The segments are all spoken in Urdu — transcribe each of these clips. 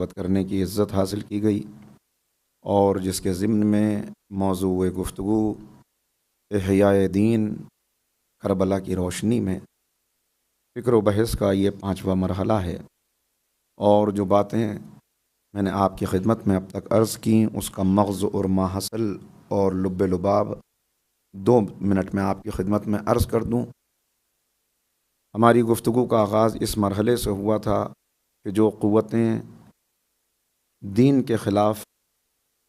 بات کرنے کی عزت حاصل کی گئی اور جس کے ضمن میں موضوع گفتگو احیاء دین کربلا کی روشنی میں فکر و بحث کا یہ 5واں مرحلہ ہے۔ اور جو باتیں میں نے آپ کی خدمت میں اب تک عرض کیں اس کا مغز اور ماحصل اور لب لباب 2 منٹ میں آپ کی خدمت میں عرض کر دوں۔ ہماری گفتگو کا آغاز اس مرحلے سے ہوا تھا کہ جو قوتیں دین کے خلاف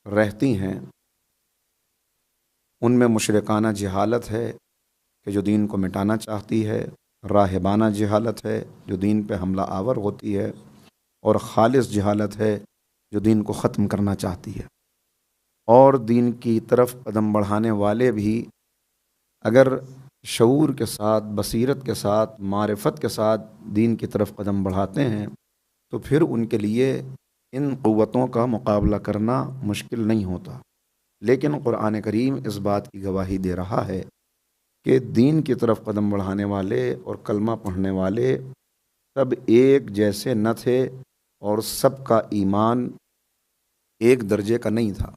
رہتی ہیں ان میں مشرکانہ جہالت ہے کہ جو دین کو مٹانا چاہتی ہے، راہبانہ جہالت ہے جو دین پہ حملہ آور ہوتی ہے، اور خالص جہالت ہے جو دین کو ختم کرنا چاہتی ہے۔ اور دین کی طرف قدم بڑھانے والے بھی اگر شعور کے ساتھ، بصیرت کے ساتھ، معرفت کے ساتھ دین کی طرف قدم بڑھاتے ہیں تو پھر ان کے لیے ان قوتوں کا مقابلہ کرنا مشکل نہیں ہوتا۔ لیکن قرآن کریم اس بات کی گواہی دے رہا ہے کہ دین کی طرف قدم بڑھانے والے اور کلمہ پڑھنے والے سب ایک جیسے نہ تھے اور سب کا ایمان ایک درجے کا نہیں تھا،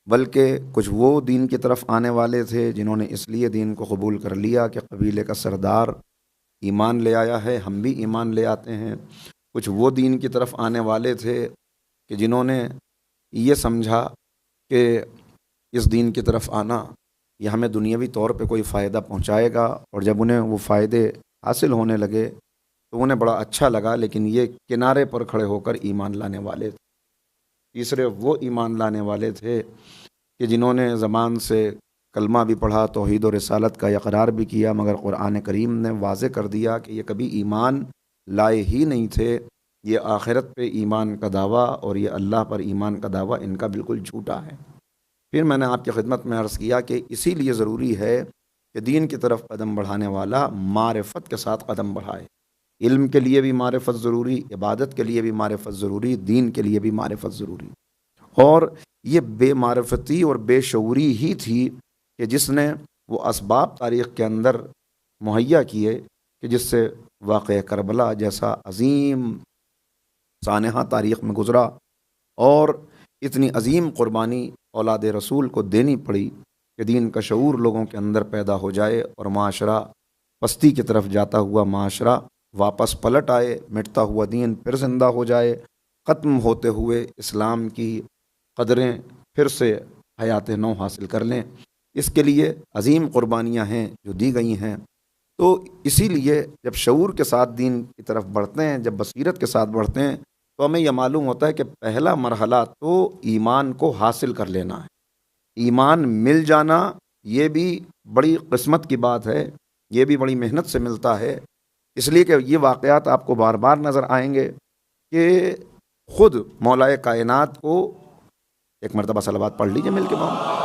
بلکہ کچھ وہ دین کی طرف آنے والے تھے جنہوں نے اس لیے دین کو قبول کر لیا کہ قبیلے کا سردار ایمان لے آیا ہے، ہم بھی ایمان لے آتے ہیں۔ کچھ وہ دین کی طرف آنے والے تھے کہ جنہوں نے یہ سمجھا کہ اس دین کی طرف آنا یہ ہمیں دنیاوی طور پہ کوئی فائدہ پہنچائے گا، اور جب انہیں وہ فائدے حاصل ہونے لگے تو انہیں بڑا اچھا لگا، لیکن یہ کنارے پر کھڑے ہو کر ایمان لانے والے تھے۔ تیسرے وہ ایمان لانے والے تھے کہ جنہوں نے زبان سے کلمہ بھی پڑھا، توحید و رسالت کا اقرار بھی کیا، مگر قرآن کریم نے واضح کر دیا کہ یہ کبھی ایمان لائے ہی نہیں تھے، یہ آخرت پہ ایمان کا دعویٰ اور یہ اللہ پر ایمان کا دعویٰ ان کا بالکل جھوٹا ہے۔ پھر میں نے آپ کی خدمت میں عرض کیا کہ اسی لیے ضروری ہے کہ دین کی طرف قدم بڑھانے والا معرفت کے ساتھ قدم بڑھائے۔ علم کے لیے بھی معرفت ضروری، عبادت کے لیے بھی معرفت ضروری، دین کے لیے بھی معرفت ضروری۔ اور یہ بے معرفتی اور بے شعوری ہی تھی کہ جس نے وہ اسباب تاریخ کے اندر مہیا کیے کہ جس سے واقعہ کربلا جیسا عظیم سانحہ تاریخ میں گزرا اور اتنی عظیم قربانی اولاد رسول کو دینی پڑی کہ دین کا شعور لوگوں کے اندر پیدا ہو جائے اور معاشرہ پستی کی طرف جاتا ہوا معاشرہ واپس پلٹ آئے، مٹتا ہوا دین پھر زندہ ہو جائے، ختم ہوتے ہوئے اسلام کی قدریں پھر سے حیات نو حاصل کر لیں۔ اس کے لیے عظیم قربانیاں ہیں جو دی گئی ہیں۔ تو اسی لیے جب شعور کے ساتھ دین کی طرف بڑھتے ہیں، جب بصیرت کے ساتھ بڑھتے ہیں تو ہمیں یہ معلوم ہوتا ہے کہ پہلا مرحلہ تو ایمان کو حاصل کر لینا ہے۔ ایمان مل جانا یہ بھی بڑی قسمت کی بات ہے، یہ بھی بڑی محنت سے ملتا ہے، اس لیے کہ یہ واقعات آپ کو بار بار نظر آئیں گے کہ خود مولائے کائنات کو ایک مرتبہ صلوات پڑھ لیجئے مل کے بعد۔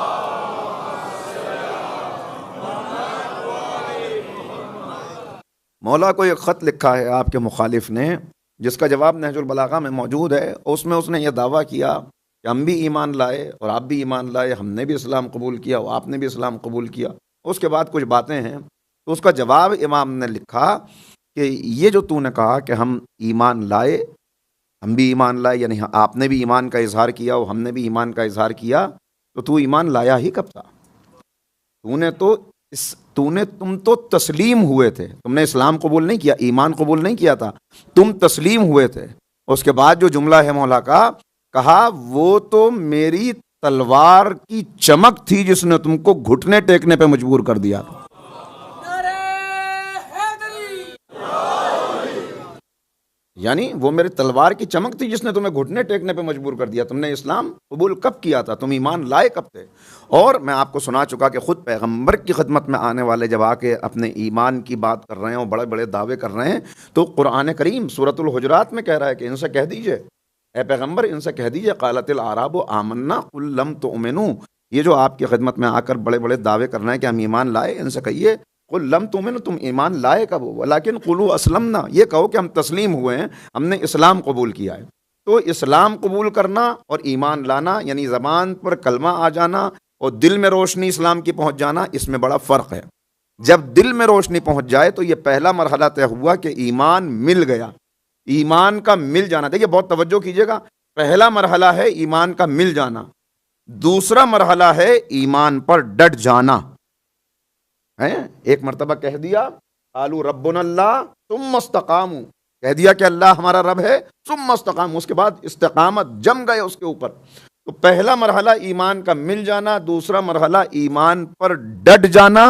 مولا کو ایک خط لکھا ہے آپ کے مخالف نے، جس کا جواب نہج البلاغہ میں موجود ہے، اس میں اس نے یہ دعویٰ کیا کہ ہم بھی ایمان لائے اور آپ بھی ایمان لائے، ہم نے بھی اسلام قبول کیا اور آپ نے بھی اسلام قبول کیا۔ اس کے بعد کچھ باتیں ہیں تو اس کا جواب امام نے لکھا کہ یہ جو تو نے کہا کہ ہم ایمان لائے، ہم بھی ایمان لائے، یعنی آپ نے بھی ایمان کا اظہار کیا اور ہم نے بھی ایمان کا اظہار کیا، تو ایمان لایا ہی کب تھا؟ تم تو تسلیم ہوئے تھے، تم نے اسلام قبول نہیں کیا، ایمان قبول نہیں کیا تھا، تم تسلیم ہوئے تھے۔ اس کے بعد جو جملہ ہے مولا کا، کہا وہ تو میری تلوار کی چمک تھی جس نے تم کو گھٹنے ٹیکنے پہ مجبور کر دیا تھا۔ یعنی وہ میری تلوار کی چمک تھی جس نے تمہیں گھٹنے ٹیکنے پہ مجبور کر دیا۔ تم نے اسلام قبول کب کیا تھا؟ تم ایمان لائے کب تھے؟ اور میں آپ کو سنا چکا کہ خود پیغمبر کی خدمت میں آنے والے جب آ کے اپنے ایمان کی بات کر رہے ہیں اور بڑے بڑے دعوے کر رہے ہیں تو قرآن کریم سورۃ الحجرات میں کہہ رہا ہے کہ ان سے کہہ دیجئے، اے پیغمبر ان سے کہہ دیجئے، قالت الاعراب آمنا قل لم تؤمنوا، یہ جو آپ کی خدمت میں آ کر بڑے بڑے دعوے کر رہے ہیں کہ ہم ایمان لائے، ان سے کہیے قل لم تؤمنوا، تم ایمان لائے کب ہو؟ ولکن قولوا اسلمنا، یہ کہو کہ ہم تسلیم ہوئے ہیں، ہم نے اسلام قبول کیا ہے۔ تو اسلام قبول کرنا اور ایمان لانا یعنی زبان پر کلمہ آ جانا اور دل میں روشنی اسلام کی پہنچ جانا، اس میں بڑا فرق ہے۔ جب دل میں روشنی پہنچ جائے تو یہ پہلا مرحلہ طے ہوا کہ ایمان مل گیا، ایمان کا مل جانا. دیکھیے بہت توجہ کیجیے گا, پہلا مرحلہ ہے ایمان کا مل جانا, دوسرا مرحلہ ہے ایمان پر ڈٹ جانا. ایک مرتبہ کہہ دیا قالوا ربنا اللہ ثم استقاموا, کہہ دیا کہ اللہ ہمارا رب ہے, ثم استقاموا, اس کے بعد استقامت جم گئے اس کے اوپر. تو پہلا مرحلہ ایمان کا مل جانا, دوسرا مرحلہ ایمان پر ڈٹ جانا,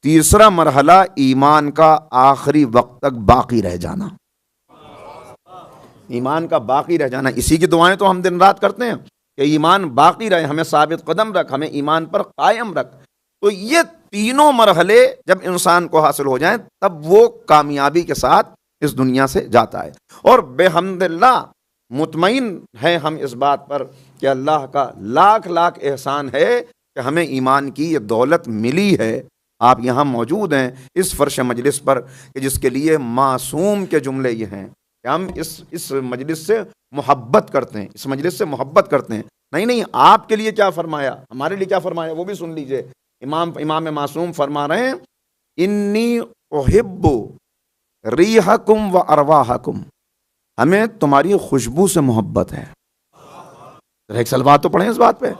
تیسرا مرحلہ ایمان کا آخری وقت تک باقی رہ جانا. ایمان کا باقی رہ جانا, اسی کی دعائیں تو ہم دن رات کرتے ہیں کہ ایمان باقی رہے, ہمیں ثابت قدم رکھ, ہمیں ایمان پر قائم رکھ. تو یہ تینوں مرحلے جب انسان کو حاصل ہو جائیں تب وہ کامیابی کے ساتھ اس دنیا سے جاتا ہے. اور بحمد اللہ مطمئن ہیں ہم اس بات پر کہ اللہ کا لاکھ لاکھ احسان ہے کہ ہمیں ایمان کی یہ دولت ملی ہے. آپ یہاں موجود ہیں اس فرش مجلس پر کہ جس کے لیے معصوم کے جملے یہ ہیں کہ ہم اس مجلس سے محبت کرتے ہیں, اس مجلس سے محبت کرتے ہیں. نہیں, آپ کے لیے کیا فرمایا, ہمارے لیے کیا فرمایا, وہ بھی سن لیجئے. امام معصوم فرما رہے ہیں انی احب ریحکم و ارواحکم, ہمیں تمہاری خوشبو سے محبت ہے. ایک صلوات تو پڑھیں اس بات پہ.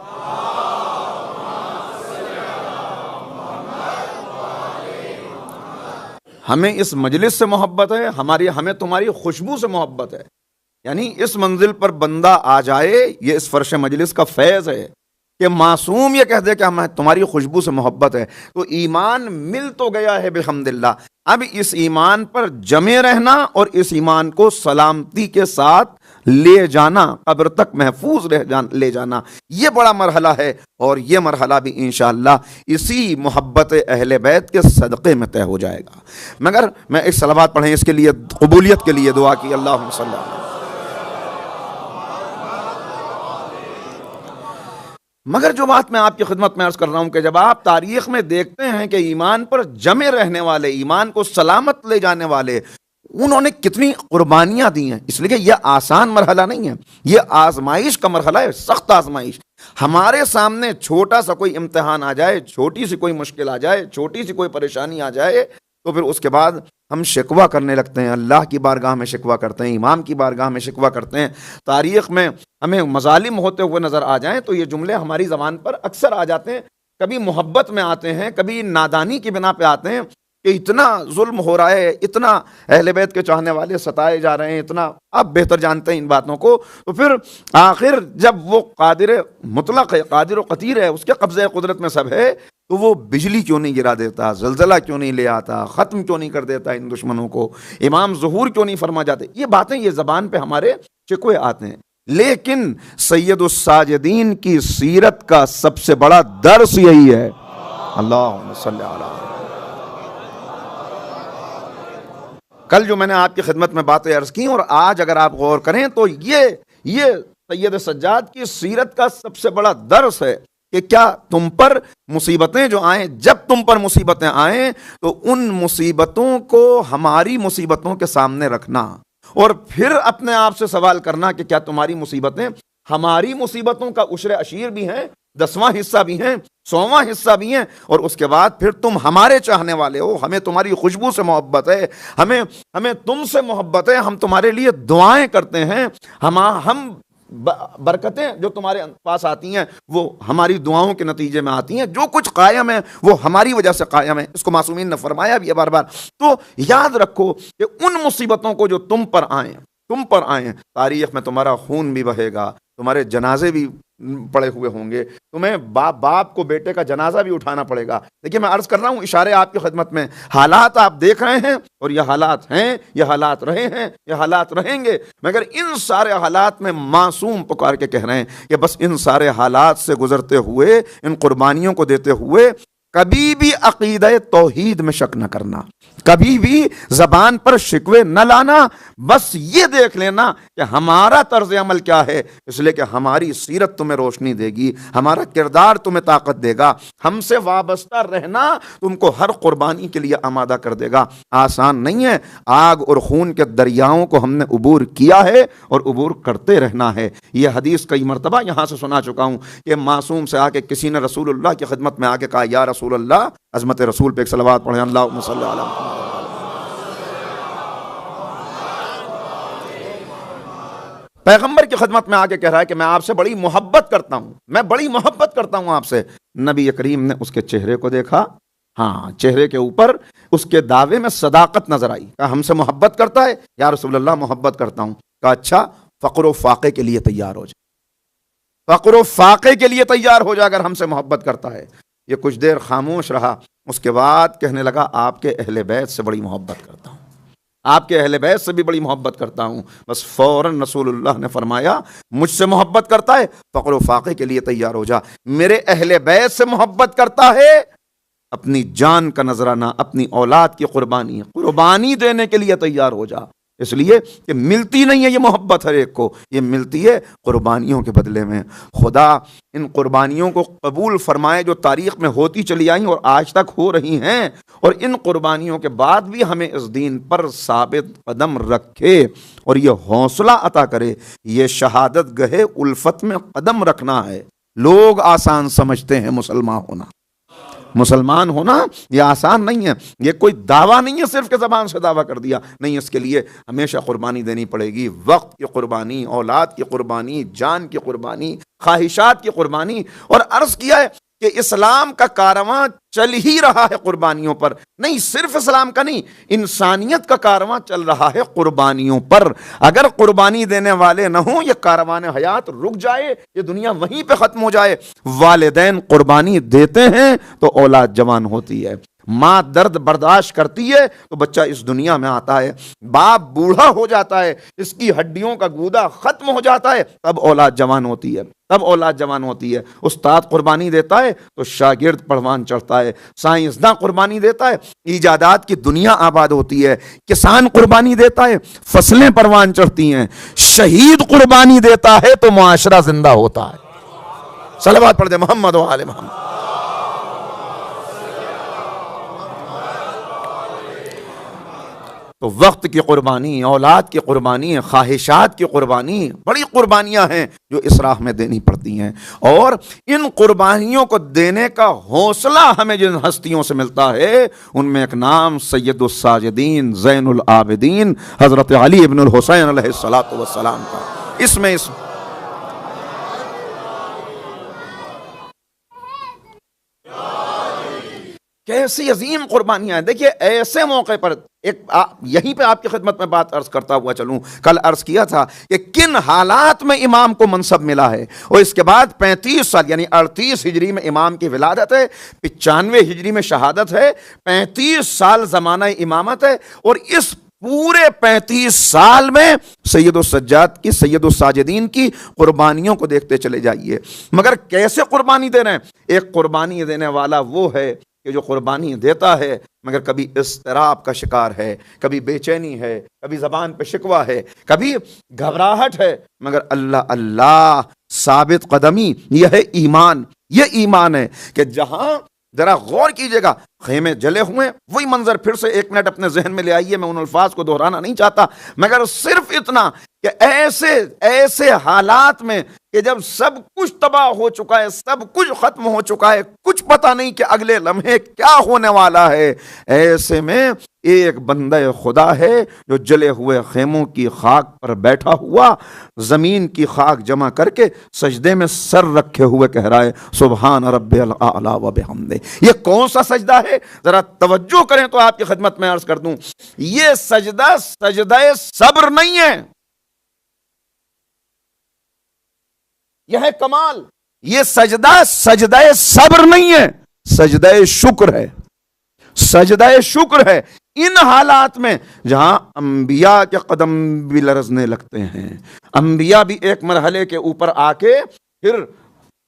ہمیں اس مجلس سے محبت ہے, ہمیں تمہاری خوشبو سے محبت ہے. یعنی اس منزل پر بندہ آ جائے, یہ اس فرش مجلس کا فیض ہے کہ معصوم یہ کہہ دے کہ ہمیں تمہاری خوشبو سے محبت ہے. تو ایمان مل تو گیا ہے بحمداللہ, اب اس ایمان پر جمے رہنا اور اس ایمان کو سلامتی کے ساتھ لے جانا, قبر تک محفوظ لے جانا, یہ بڑا مرحلہ ہے. اور یہ مرحلہ بھی انشاءاللہ اسی محبت اہل بیت کے صدقے میں طے ہو جائے گا. مگر میں ایک صلوات پڑھیں اس کے لیے, قبولیت کے لیے دعا کی. اللہم صلی اللہ. مگر جو بات میں آپ کی خدمت میں عرض کر رہا ہوں کہ جب آپ تاریخ میں دیکھتے ہیں کہ ایمان پر جمے رہنے والے, ایمان کو سلامت لے جانے والے, انہوں نے کتنی قربانیاں دی ہیں. اس لیے کہ یہ آسان مرحلہ نہیں ہے, یہ آزمائش کا مرحلہ ہے, سخت آزمائش. ہمارے سامنے چھوٹا سا کوئی امتحان آ جائے, چھوٹی سی کوئی مشکل آ جائے, چھوٹی سی کوئی پریشانی آ جائے, تو پھر اس کے بعد ہم شکوہ کرنے لگتے ہیں, اللہ کی بارگاہ میں شکوہ کرتے ہیں, امام کی بارگاہ میں شکوہ کرتے ہیں. تاریخ میں ہمیں مظالم ہوتے ہوئے نظر آ جائیں تو یہ جملے ہماری زبان پر اکثر آ جاتے ہیں. کبھی محبت میں آتے ہیں, کبھی نادانی کی بنا پہ آتے ہیں کہ اتنا ظلم ہو رہا ہے, اتنا اہل بیت کے چاہنے والے ستائے جا رہے ہیں, اتنا آپ بہتر جانتے ہیں ان باتوں کو. تو پھر آخر جب وہ قادر مطلق ہے, قادر و قدیر ہے, اس کے قبضے قدرت میں سب ہے, تو وہ بجلی کیوں نہیں گرا دیتا, زلزلہ کیوں نہیں لے آتا, ختم کیوں نہیں کر دیتا ان دشمنوں کو, امام ظہور کیوں نہیں فرما جاتے. یہ باتیں یہ زبان پہ ہمارے شکوے آتے ہیں. لیکن سید الساجدین کی سیرت کا سب سے بڑا درس یہی ہے. اللہم صلی علی. کل جو میں نے آپ کی خدمت میں باتیں عرض کی اور آج اگر آپ غور کریں تو یہ سید سجاد کی سیرت کا سب سے بڑا درس ہے کہ کیا تم پر مصیبتیں جو آئیں, جب تم پر مصیبتیں آئیں تو ان مصیبتوں کو ہماری مصیبتوں کے سامنے رکھنا اور پھر اپنے آپ سے سوال کرنا کہ کیا تمہاری مصیبتیں ہماری مصیبتوں کا عشر عشیر بھی ہیں, 10واں حصہ بھی ہیں, 100واں حصہ بھی ہیں, اور اس کے بعد پھر تم ہمارے چاہنے والے ہو, ہمیں تمہاری خوشبو سے محبت ہے, ہمیں تم سے محبت ہے, ہم تمہارے لیے دعائیں کرتے ہیں, ہم برکتیں جو تمہارے پاس آتی ہیں وہ ہماری دعاؤں کے نتیجے میں آتی ہیں, جو کچھ قائم ہے وہ ہماری وجہ سے قائم ہے. اس کو معصومین نے فرمایا بھی ہے بار بار. تو یاد رکھو کہ ان مصیبتوں کو جو تم پر آئیں, تاریخ میں تمہارا خون بھی بہے گا, تمہارے جنازے بھی پڑے ہوئے ہوں گے, تمہیں باپ کو بیٹے کا جنازہ بھی اٹھانا پڑے گا. دیکھیے میں عرض کر رہا ہوں اشارے آپ کی خدمت میں, حالات آپ دیکھ رہے ہیں اور یہ حالات ہیں, یہ حالات رہے ہیں, یہ حالات رہیں گے, مگر ان سارے حالات میں معصوم پکار کے کہہ رہے ہیں کہ بس ان سارے حالات سے گزرتے ہوئے, ان قربانیوں کو دیتے ہوئے کبھی بھی عقیدہ توحید میں شک نہ کرنا, کبھی بھی زبان پر شکوے نہ لانا, بس یہ دیکھ لینا کہ ہمارا طرز عمل کیا ہے, اس لیے کہ ہماری سیرت تمہیں روشنی دے گی, ہمارا کردار تمہیں طاقت دے گا, ہم سے وابستہ رہنا تم کو ہر قربانی کے لیے آمادہ کر دے گا. آسان نہیں ہے, آگ اور خون کے دریاؤں کو ہم نے عبور کیا ہے اور عبور کرتے رہنا ہے. یہ حدیث کئی مرتبہ یہاں سے سنا چکا ہوں کہ معصوم سے آ کے کسی نے رسول اللہ کی خدمت میں آ کے کہا یا رسول اللہ, عظمت رسول پہ ایک صلوات پڑھیں, اللہم صلی علی محمد. پیغمبر کی خدمت میں آ کے کہہ رہا ہے کہ میں آپ سے بڑی محبت کرتا ہوں، میں بڑی محبت کرتا ہوں آپ سے۔ نبی کریم نے اس کے چہرے کو دیکھا، ہاں چہرے کے اوپر اس کے دعوے میں صداقت نظر آئی۔ کہا ہم سے محبت کرتا ہے؟ یا رسول اللہ محبت کرتا ہوں۔ کہا اچھا فقر و فاقے کے لیے تیار ہو جائے، فقر و فاقے کے لیے تیار ہو جائے اگر ہم سے محبت کرتا ہے۔ یہ کچھ دیر خاموش رہا، اس کے بعد کہنے لگا آپ کے اہل بیت سے بڑی محبت کرتا ہوں، آپ کے اہل بیت سے بھی بڑی محبت کرتا ہوں۔ بس فوراً رسول اللہ نے فرمایا مجھ سے محبت کرتا ہے فقر و فاقے کے لیے تیار ہو جا، میرے اہل بیت سے محبت کرتا ہے اپنی جان کا نذرانہ، اپنی اولاد کی قربانی دینے کے لیے تیار ہو جا۔ اس لیے کہ ملتی نہیں ہے یہ محبت ہر ایک کو، یہ ملتی ہے قربانیوں کے بدلے میں۔ خدا ان قربانیوں کو قبول فرمائے جو تاریخ میں ہوتی چلی آئیں اور آج تک ہو رہی ہیں، اور ان قربانیوں کے بعد بھی ہمیں اس دین پر ثابت قدم رکھے اور یہ حوصلہ عطا کرے۔ یہ شہادت گہے الفت میں قدم رکھنا ہے۔ لوگ آسان سمجھتے ہیں مسلمان ہونا یہ آسان نہیں ہے، یہ کوئی دعویٰ نہیں ہے صرف کہ زبان سے دعویٰ کر دیا، نہیں، اس کے لیے ہمیشہ قربانی دینی پڑے گی، وقت کی قربانی، اولاد کی قربانی، جان کی قربانی، خواہشات کی قربانی۔ اور عرض کیا ہے کہ اسلام کا کارواں چل ہی رہا ہے قربانیوں پر، نہیں صرف اسلام کا نہیں، انسانیت کا کارواں چل رہا ہے قربانیوں پر۔ اگر قربانی دینے والے نہ ہوں یہ کاروان حیات رک جائے، یہ دنیا وہیں پہ ختم ہو جائے۔ والدین قربانی دیتے ہیں تو اولاد جوان ہوتی ہے، ماں درد برداشت کرتی ہے تو بچہ اس دنیا میں آتا ہے، باپ بوڑھا ہو جاتا ہے، اس کی ہڈیوں کا گودا ختم ہو جاتا ہے، تب اولاد جوان ہوتی ہے، استاد قربانی دیتا ہے تو شاگرد پروان چڑھتا ہے، سائنسداں قربانی دیتا ہے، ایجادات کی دنیا آباد ہوتی ہے، کسان قربانی دیتا ہے، فصلیں پروان چڑھتی ہیں، شہید قربانی دیتا ہے تو معاشرہ زندہ ہوتا ہے۔ صلوات پڑھ دے محمد و آل محمد۔ تو وقت کی قربانی، اولاد کی قربانی، خواہشات کی قربانی، بڑی قربانیاں ہیں جو اس راہ میں دینی پڑتی ہیں، اور ان قربانیوں کو دینے کا حوصلہ ہمیں جن ہستیوں سے ملتا ہے ان میں ایک نام سید الساجدین زین العابدین حضرت علی ابن الحسین علیہ السلام کا۔ اس میں کیسی عظیم قربانیاں ہیں۔ دیکھیے ایسے موقع پر یہیں پہ آپ کی خدمت میں بات عرض کرتا ہوا چلوں، کل عرض کیا تھا کہ کن حالات میں امام کو منصب ملا ہے، اور اس کے بعد 35 سال یعنی 38 ہجری میں امام کی ولادت ہے، 95 ہجری میں شہادت ہے، 35 سال زمانہ امامت ہے، اور اس پورے 35 سال میں سید السجاد کی، سید الساجدین کی قربانیوں کو دیکھتے چلے جائیے۔ مگر کیسے قربانی دے رہے ہیں؟ ایک قربانی دینے والا وہ ہے کہ جو قربانی دیتا ہے مگر کبھی اضطراب کا شکار ہے، کبھی بے چینی ہے، کبھی زبان پہ شکوہ ہے، کبھی گھبراہٹ ہے، مگر اللہ اللہ ثابت قدمی۔ یہ ہے ایمان، یہ ایمان ہے کہ جہاں ذرا غور کیجئے گا، خیمے جلے ہوئے، وہی منظر پھر سے ایک منٹ اپنے ذہن میں لے آئیے، میں ان الفاظ کو دہرانا نہیں چاہتا، مگر صرف اتنا کہ ایسے حالات میں کہ جب سب کچھ تباہ ہو چکا ہے، سب کچھ ختم ہو چکا ہے، کچھ پتہ نہیں کہ اگلے لمحے کیا ہونے والا ہے، ایسے میں ایک بندہ خدا ہے جو جلے ہوئے خیموں کی خاک پر بیٹھا ہوا زمین کی خاک جمع کر کے سجدے میں سر رکھے ہوئے کہہ رہا ہے سبحان رب الاعلی و بحمدہ۔ یہ کون سا سجدہ ہے؟ ذرا توجہ کریں تو آپ کی خدمت میں عرض کر دوں، یہ سجدہ صبر نہیں ہے، یہ ہے کمال۔ یہ سجدہ صبر نہیں ہے، سجدہ شکر ہے، سجدہ شکر ہے۔ ان حالات میں جہاں انبیاء کے قدم بھی لرزنے لگتے ہیں، انبیاء بھی ایک مرحلے کے اوپر آ کے پھر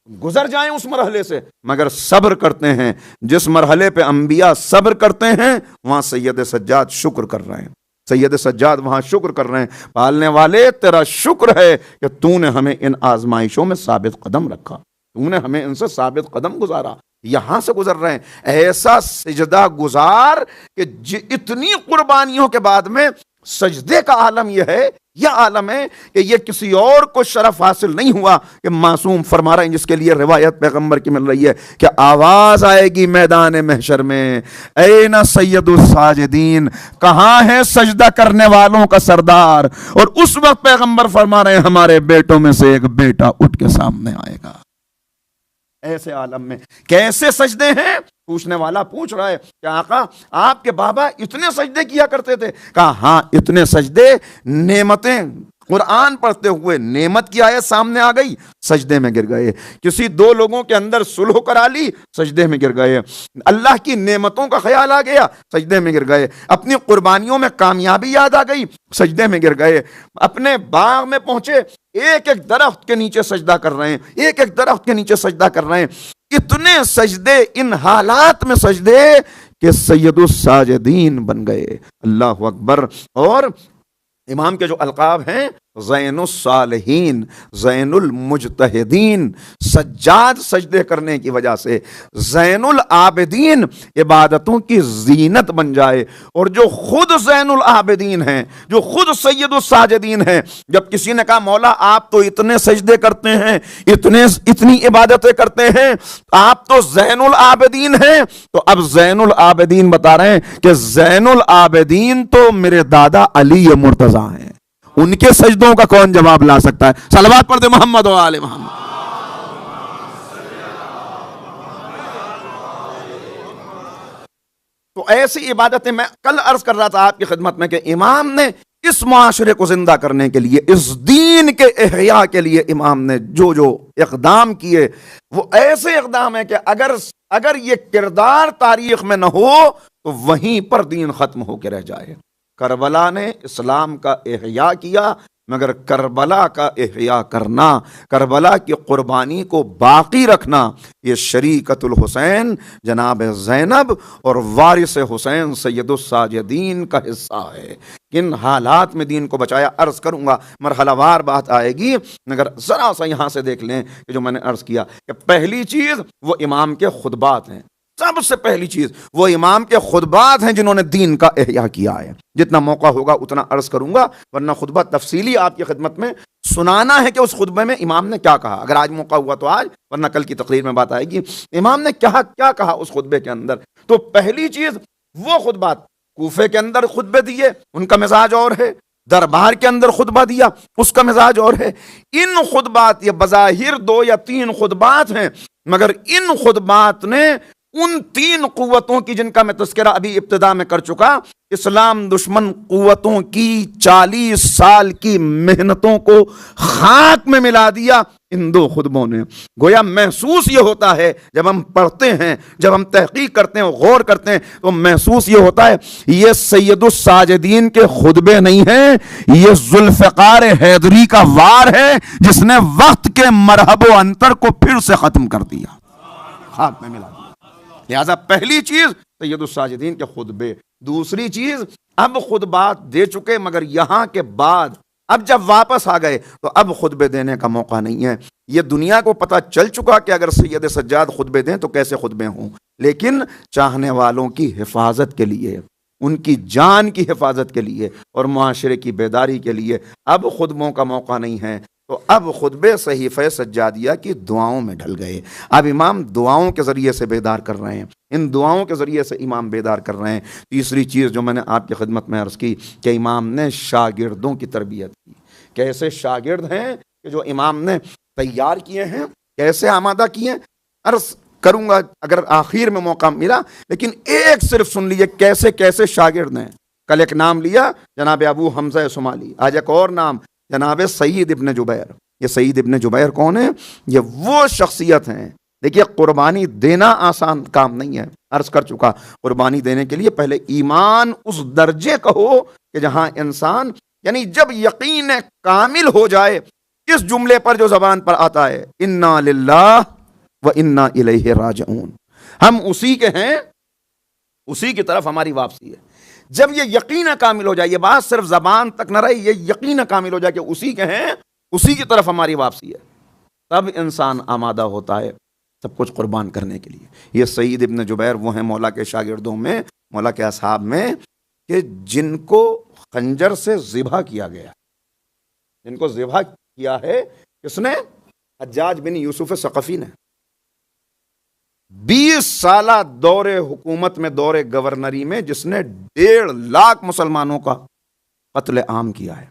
گزر جائیں اس مرحلے سے مگر صبر کرتے ہیں، جس مرحلے پہ انبیاء صبر کرتے ہیں وہاں سید سجاد شکر کر رہے ہیں، سید سجاد وہاں شکر کر رہے ہیں۔ پالنے والے تیرا شکر ہے کہ تو نے ہمیں ان آزمائشوں میں ثابت قدم رکھا، تو نے ہمیں ان سے ثابت قدم گزارا، یہاں سے گزر رہے ہیں۔ ایسا سجدہ گزار کہ اتنی قربانیوں کے بعد میں سجدے کا عالم یہ ہے، یہ عالم ہے کہ یہ کسی اور کو شرف حاصل نہیں ہوا کہ معصوم فرما رہے ہیں، جس کے لیے روایت پیغمبر کی مل رہی ہے کہ آواز آئے گی میدان محشر میں، این سید الساجدین، کہاں ہے سجدہ کرنے والوں کا سردار؟ اور اس وقت پیغمبر فرما رہے ہیں ہمارے بیٹوں میں سے ایک بیٹا اٹھ کے سامنے آئے گا۔ ایسے عالم میں کیسے سجدے ہیں؟ پوچھنے والا پوچھ رہا ہے کہ آقا آپ کے بابا اتنے سجدے کیا کرتے تھے؟ کہا ہاں اتنے سجدے، نعمتیں قرآن پڑھتے ہوئے نعمت کی آیت سامنے آ گئی، سجدے میں گر گئے، کسی دو لوگوں کے اندر صلح کرا لی، سجدے میں گر گئے، اللہ کی نعمتوں کا خیال آ گیا، سجدے میں گر گئے، اپنی قربانیوں میں کامیابی یاد آ گئی، سجدے میں گر گئے، اپنے باغ میں پہنچے، ایک ایک درخت کے نیچے سجدہ کر رہے ہیں، ایک ایک درخت کے نیچے سجدہ کر رہے ہیں، اتنے سجدے، ان حالات میں سجدے کہ سید الساجدین بن گئے۔ اللہ اکبر۔ اور امام کے جو القاب ہیں، زین الصالحین، زین المجتہدین، سجاد سجدے کرنے کی وجہ سے، زین العابدین، عبادتوں کی زینت بن جائے۔ اور جو خود زین العابدین ہیں، جو خود سید الساجدین ہیں، جب کسی نے کہا مولا آپ تو اتنے سجدے کرتے ہیں، اتنی عبادتیں کرتے ہیں، آپ تو زین العابدین ہیں، تو اب زین العابدین بتا رہے ہیں کہ زین العابدین تو میرے دادا علی مرتضیٰ ہیں، ان کے سجدوں کا کون جواب لا سکتا ہے؟ صلوات پڑھ دے محمد و آل محمد۔ تو ایسی عبادتیں میں کل عرض کر رہا تھا آپ کی خدمت میں کہ امام نے اس معاشرے کو زندہ کرنے کے لیے، اس دین کے احیاء کے لیے امام نے جو جو اقدام کیے، وہ ایسے اقدام ہیں کہ اگر یہ کردار تاریخ میں نہ ہو تو وہیں پر دین ختم ہو کے رہ جائے۔ کربلا نے اسلام کا احیاء کیا، مگر کربلا کا احیاء کرنا، کربلا کی قربانی کو باقی رکھنا، یہ شریکت الحسین جناب زینب اور وارث حسین سید الساجدین کا حصہ ہے۔ کن حالات میں دین کو بچایا، عرض کروں گا، مرحلہ وار بات آئے گی، مگر ذرا سا یہاں سے دیکھ لیں کہ جو میں نے عرض کیا کہ پہلی چیز وہ امام کے خطبات ہیں۔ سب سے پہلی چیز وہ امام کے خطبات ہیں جنہوں نے دین کا احیاء کیا ہے۔ جتنا موقع ہوگا اتنا عرض کروں گا، ورنہ خطبہ تفصیلی آپ کی خدمت میں سنانا ہے کہ اس خطبے میں امام نے کیا کہا۔ اگر آج موقع ہوا تو آج، ورنہ کل کی تقریر میں بات آئے گی امام نے کیا کہا اس خطبے کے اندر۔ تو پہلی چیز وہ خطبات، کوفے کے اندر خطبے دیے، ان کا مزاج اور ہے، دربار کے اندر خطبہ دیا، اس کا مزاج اور ہے۔ ان خطبات، یہ بظاہر 2 یا 3 خطبات ہیں، مگر ان خطبات نے ان 3 قوتوں کی جن کا میں تذکرہ ابھی ابتدا میں کر چکا، اسلام دشمن قوتوں کی 40 سال کی محنتوں کو خاک میں ملا دیا ان 2 خطبوں نے۔ گویا محسوس یہ ہوتا ہے جب ہم پڑھتے ہیں، جب ہم تحقیق کرتے ہیں، غور کرتے ہیں، تو محسوس یہ ہوتا ہے یہ سید الساجدین کے خطبے نہیں ہیں، یہ ذوالفقار حیدری کا وار ہے جس نے وقت کے مرحب و انتر کو پھر سے ختم کر دیا، خاک میں ملا دیا۔ لہذا پہلی چیز سید الساجدین کے خطبے۔ دوسری چیز، اب خطبات دے چکے، مگر یہاں کے بعد اب جب واپس آ گئے تو اب خطبے دینے کا موقع نہیں ہے۔ یہ دنیا کو پتہ چل چکا کہ اگر سید سجاد خطبے دیں تو کیسے خطبے ہوں، لیکن چاہنے والوں کی حفاظت کے لیے، ان کی جان کی حفاظت کے لیے اور معاشرے کی بیداری کے لیے اب خطبوں کا موقع نہیں ہے۔ تو اب خطبے صحیفہ سجادیہ کی دعاؤں میں ڈھل گئے۔ اب امام دعاؤں کے ذریعے سے بیدار کر رہے ہیں، ان دعاؤں کے ذریعے سے امام بیدار کر رہے ہیں۔ تیسری چیز جو میں نے آپ کی خدمت میں عرض کی کہ امام نے شاگردوں کی تربیت کی۔ کیسے شاگرد ہیں کہ جو امام نے تیار کیے ہیں، کیسے آمادہ کیے، عرض کروں گا اگر آخر میں موقع ملا، لیکن ایک صرف سن لیجیے کیسے کیسے شاگرد ہیں۔ کل ایک نام لیا جناب ابو حمزہ صومالی، آج ایک اور نام جناب سعید ابن جبیر۔ یہ سعید ابن جبیر کون ہے؟ یہ وہ شخصیت ہیں، دیکھیے قربانی دینا آسان کام نہیں ہے، عرض کر چکا، قربانی دینے کے لیے پہلے ایمان اس درجے کا ہو کہ جہاں انسان، یعنی جب یقین کامل ہو جائے اس جملے پر جو زبان پر آتا ہے، انا للہ و انا الیہ راجعون، ہم اسی کے ہیں، اسی کی طرف ہماری واپسی ہے۔ جب یہ یقین کامل ہو جائے، یہ بات صرف زبان تک نہ رہی، یہ یقین کامل ہو جائے کہ اسی کے ہیں، اسی کی طرف ہماری واپسی ہے، تب انسان آمادہ ہوتا ہے سب کچھ قربان کرنے کے لیے۔ یہ سعید ابن جبیر وہ ہیں مولا کے شاگردوں میں، مولا کے اصحاب میں کہ جن کو خنجر سے ذبح کیا گیا، جن کو ذبح کیا ہے کس نے؟ حجاج بن یوسف ثقفی نے۔ 20 سالہ دور حکومت میں، دور گورنری میں، جس نے 1.5 لاکھ مسلمانوں کا قتل عام کیا ہے۔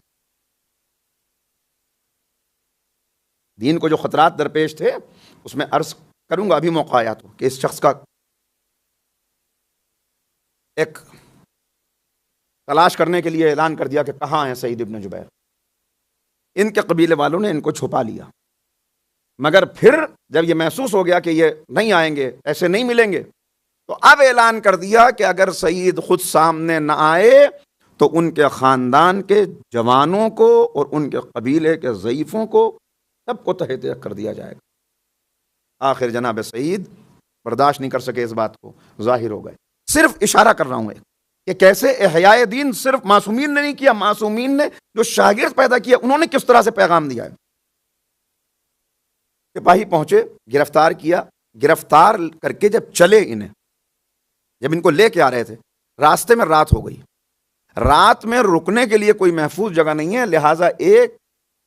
دین کو جو خطرات درپیش تھے اس میں عرض کروں گا ابھی موقع آیا تو، کہ اس شخص کا ایک تلاش کرنے کے لیے اعلان کر دیا کہ کہاں ہیں سعید ابن جبیر۔ ان کے قبیلے والوں نے ان کو چھپا لیا، مگر پھر جب یہ محسوس ہو گیا کہ یہ نہیں آئیں گے، ایسے نہیں ملیں گے، تو اب اعلان کر دیا کہ اگر سعید خود سامنے نہ آئے تو ان کے خاندان کے جوانوں کو اور ان کے قبیلے کے ضعیفوں کو سب کو تحت کر دیا جائے گا۔ آخر جناب سعید برداشت نہیں کر سکے، اس بات کو ظاہر ہو گئے۔ صرف اشارہ کر رہا ہوں کہ کیسے احیاء دین صرف معصومین نے نہیں کیا، معصومین نے جو شاگرد پیدا کیا انہوں نے کس طرح سے پیغام دیا ہے۔ سپاہی پہنچے، گرفتار کیا، گرفتار کر کے جب چلے انہیں، جب ان کو لے کے آ رہے تھے، راستے میں رات ہو گئی۔ رات میں رکنے کے لیے کوئی محفوظ جگہ نہیں ہے، لہٰذا ایک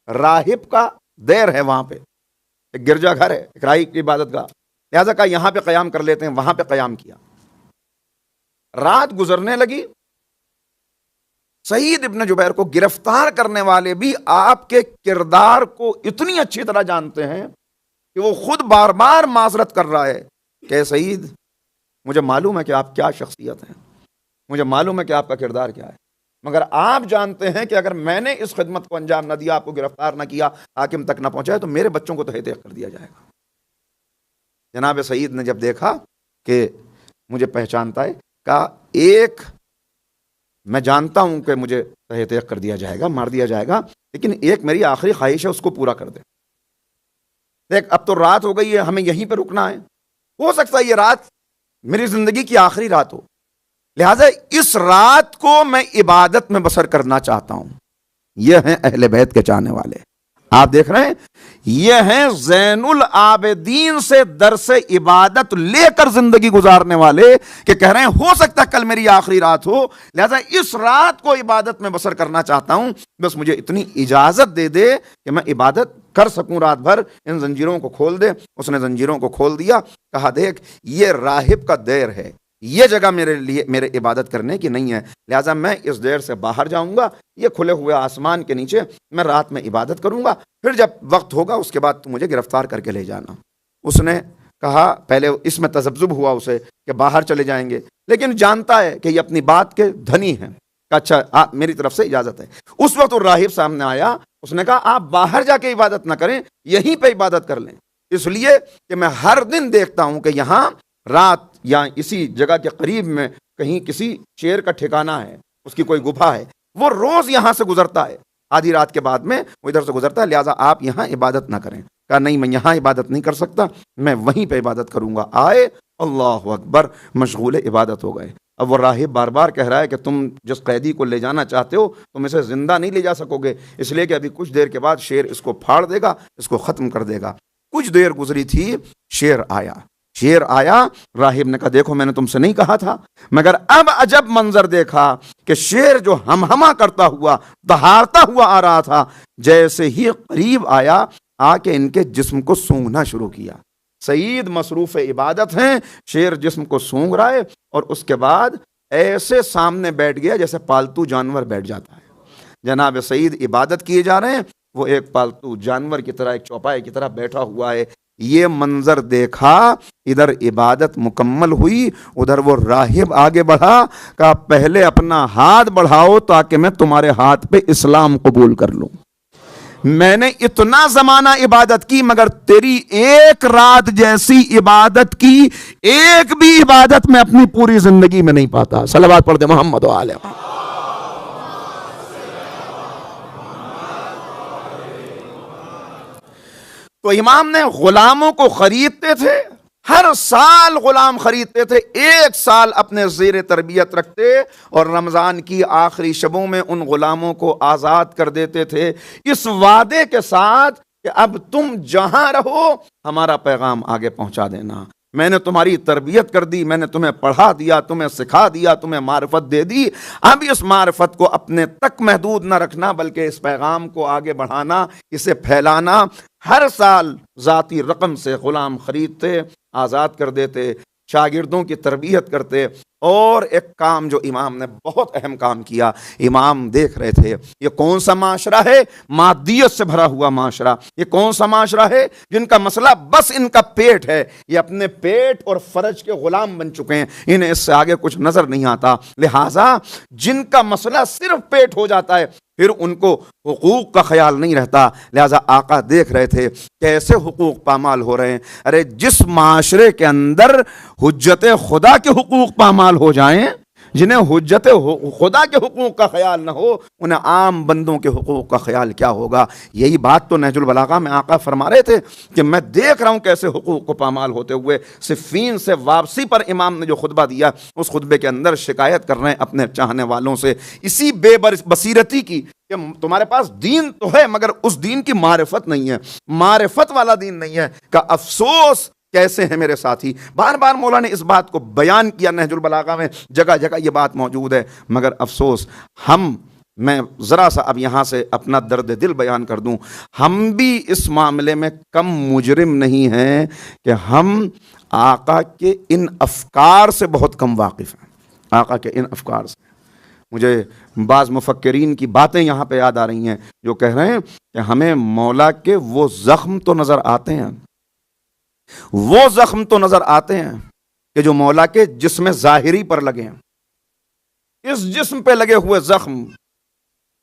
راہب کا دیر ہے، وہاں پہ ایک گرجا گھر ہے، ایک راہب کی عبادت گاہ، لہٰذا کہا یہاں پہ قیام کر لیتے ہیں، وہاں پہ قیام کیا۔ رات گزرنے لگی، سعید ابن جبیر کو گرفتار کرنے والے بھی آپ کے کردار کو اتنی اچھی طرح جانتے ہیں کہ وہ خود بار بار معذرت کر رہا ہے کہ سعید مجھے معلوم ہے کہ آپ کیا شخصیت ہیں، مجھے معلوم ہے کہ آپ کا کردار کیا ہے، مگر آپ جانتے ہیں کہ اگر میں نے اس خدمت کو انجام نہ دیا، آپ کو گرفتار نہ کیا، حاکم تک نہ پہنچایا، تو میرے بچوں کو تحت کر دیا جائے گا۔ جناب سعید نے جب دیکھا کہ مجھے پہچانتا ہے، کہا ایک میں جانتا ہوں کہ مجھے تحت کر دیا جائے گا، مار دیا جائے گا، لیکن ایک میری آخری خواہش ہے، اس کو پورا کر دے۔ دیکھ اب تو رات ہو گئی ہے، ہمیں یہیں پہ رکنا ہے، ہو سکتا ہے یہ رات میری زندگی کی آخری رات ہو، لہٰذا اس رات کو میں عبادت میں بسر کرنا چاہتا ہوں۔ یہ ہیں اہل بیت کے چاہنے والے، آپ دیکھ رہے ہیں، یہ ہیں زین العابدین سے درس عبادت لے کر زندگی گزارنے والے، کہ کہہ رہے ہیں ہو سکتا ہے کل میری آخری رات ہو، لہذا اس رات کو عبادت میں بسر کرنا چاہتا ہوں، بس مجھے اتنی اجازت دے دے کہ میں عبادت کر سکوں رات بھر، ان زنجیروں کو کھول دے۔ اس نے زنجیروں کو کھول دیا، کہا دیکھ یہ راہب کا دیر ہے، یہ جگہ میرے عبادت کرنے کی نہیں ہے، لہٰذا میں اس دیر سے باہر جاؤں گا، یہ کھلے ہوئے آسمان کے نیچے میں رات میں عبادت کروں گا، پھر جب وقت ہوگا اس کے بعد تو مجھے گرفتار کر کے لے جانا۔ اس نے کہا، پہلے اس میں تذبذب ہوا اسے کہ باہر چلے جائیں گے، لیکن جانتا ہے کہ یہ اپنی بات کے دھنی ہیں، اچھا میری طرف سے اجازت ہے۔ اس وقت وہ راہب سامنے آیا، اس نے کہا آپ باہر جا کے عبادت نہ کریں، یہیں پہ عبادت کر لیں، اس لیے کہ میں ہر دن دیکھتا ہوں کہ یہاں رات یا اسی جگہ کے قریب میں کہیں کسی شیر کا ٹھکانہ ہے، اس کی کوئی گفا ہے، وہ روز یہاں سے گزرتا ہے، آدھی رات کے بعد میں وہ ادھر سے گزرتا ہے، لہٰذا آپ یہاں عبادت نہ کریں۔ کہا نہیں، میں یہاں عبادت نہیں کر سکتا، میں وہیں پہ عبادت کروں گا۔ آئے، اللہ اکبر، مشغول عبادت ہو گئے۔ اب وہ راہب بار بار کہہ رہا ہے کہ تم جس قیدی کو لے جانا چاہتے ہو تم اسے زندہ نہیں لے جا سکو گے، اس لیے کہ ابھی کچھ دیر کے بعد شیر اس کو پھاڑ دے گا، اس کو ختم کر دے گا۔ کچھ دیر گزری تھی، شیر آیا، راہب نے کہا دیکھو میں نے تم سے نہیں کہا تھا، مگر اب عجب منظر دیکھا کہ شیر جو ہم کرتا ہوا دہاڑتا ہوا آ رہا تھا، جیسے ہی قریب آیا، آ کے ان کے جسم کو سونگنا شروع کیا۔ سعید مصروف عبادت ہیں، شیر جسم کو سونگ رہا ہے، اور اس کے بعد ایسے سامنے بیٹھ گیا جیسے پالتو جانور بیٹھ جاتا ہے۔ جناب سعید عبادت کیے جا رہے ہیں، وہ ایک پالتو جانور کی طرح، ایک چوپائے کی طرح بیٹھا ہوا ہے۔ یہ منظر دیکھا، ادھر عبادت مکمل ہوئی، ادھر وہ راہب آگے بڑھا، کہا پہلے اپنا ہاتھ بڑھاؤ تاکہ میں تمہارے ہاتھ پہ اسلام قبول کر لوں۔ میں نے اتنا زمانہ عبادت کی مگر تیری ایک رات جیسی عبادت کی ایک بھی عبادت میں اپنی پوری زندگی میں نہیں پاتا۔ صلوات پڑھ دے محمد و آلہ۔ تو امام نے غلاموں کو خریدتے تھے، ہر سال غلام خریدتے تھے، ایک سال اپنے زیر تربیت رکھتے اور رمضان کی آخری شبوں میں ان غلاموں کو آزاد کر دیتے تھے، اس وعدے کے ساتھ کہ اب تم جہاں رہو ہمارا پیغام آگے پہنچا دینا۔ میں نے تمہاری تربیت کر دی، میں نے تمہیں پڑھا دیا، تمہیں سکھا دیا، تمہیں معرفت دے دی. اب اس معرفت کو اپنے تک محدود نہ رکھنا، بلکہ اس پیغام کو آگے بڑھانا، اسے پھیلانا. ہر سال ذاتی رقم سے غلام خریدتے، آزاد کر دیتے، شاگردوں کی تربیت کرتے. اور ایک کام جو امام نے بہت اہم کام کیا، امام دیکھ رہے تھے یہ کون سا معاشرہ ہے، مادیت سے بھرا ہوا معاشرہ. یہ کون سا معاشرہ ہے جن کا مسئلہ بس ان کا پیٹ ہے. یہ اپنے پیٹ اور فرج کے غلام بن چکے ہیں، انہیں اس سے آگے کچھ نظر نہیں آتا. لہٰذا جن کا مسئلہ صرف پیٹ ہو جاتا ہے، پھر ان کو حقوق کا خیال نہیں رہتا. لہذا آقا دیکھ رہے تھے کیسے حقوق پامال ہو رہے ہیں. ارے جس معاشرے کے اندر حجت خدا کے حقوق پامال ہو جائیں، جنہیں حجت خدا کے حقوق کا خیال نہ ہو، انہیں عام بندوں کے حقوق کا خیال کیا ہوگا. یہی بات تو نہج البلاغہ میں آقا فرما رہے تھے کہ میں دیکھ رہا ہوں کیسے حقوق کو پامال ہوتے ہوئے. صفین سے واپسی پر امام نے جو خطبہ دیا، اس خطبے کے اندر شکایت کر رہے ہیں اپنے چاہنے والوں سے اسی بے بصیرتی کی کہ تمہارے پاس دین تو ہے مگر اس دین کی معرفت نہیں ہے، معرفت والا دین نہیں ہے. کا افسوس کیسے ہیں میرے ساتھی. بار بار مولا نے اس بات کو بیان کیا، نہج البلاغہ میں جگہ جگہ یہ بات موجود ہے. مگر افسوس میں ذرا سا اب یہاں سے اپنا درد دل بیان کر دوں، ہم بھی اس معاملے میں کم مجرم نہیں ہیں کہ ہم آقا کے ان افکار سے بہت کم واقف ہیں. آقا کے ان افکار سے مجھے بعض مفکرین کی باتیں یہاں پہ یاد آ رہی ہیں جو کہہ رہے ہیں کہ ہمیں مولا کے وہ زخم تو نظر آتے ہیں، وہ زخم تو نظر آتے ہیں کہ جو مولا کے جسم ظاہری پر لگے ہیں. اس جسم پہ لگے ہوئے زخم،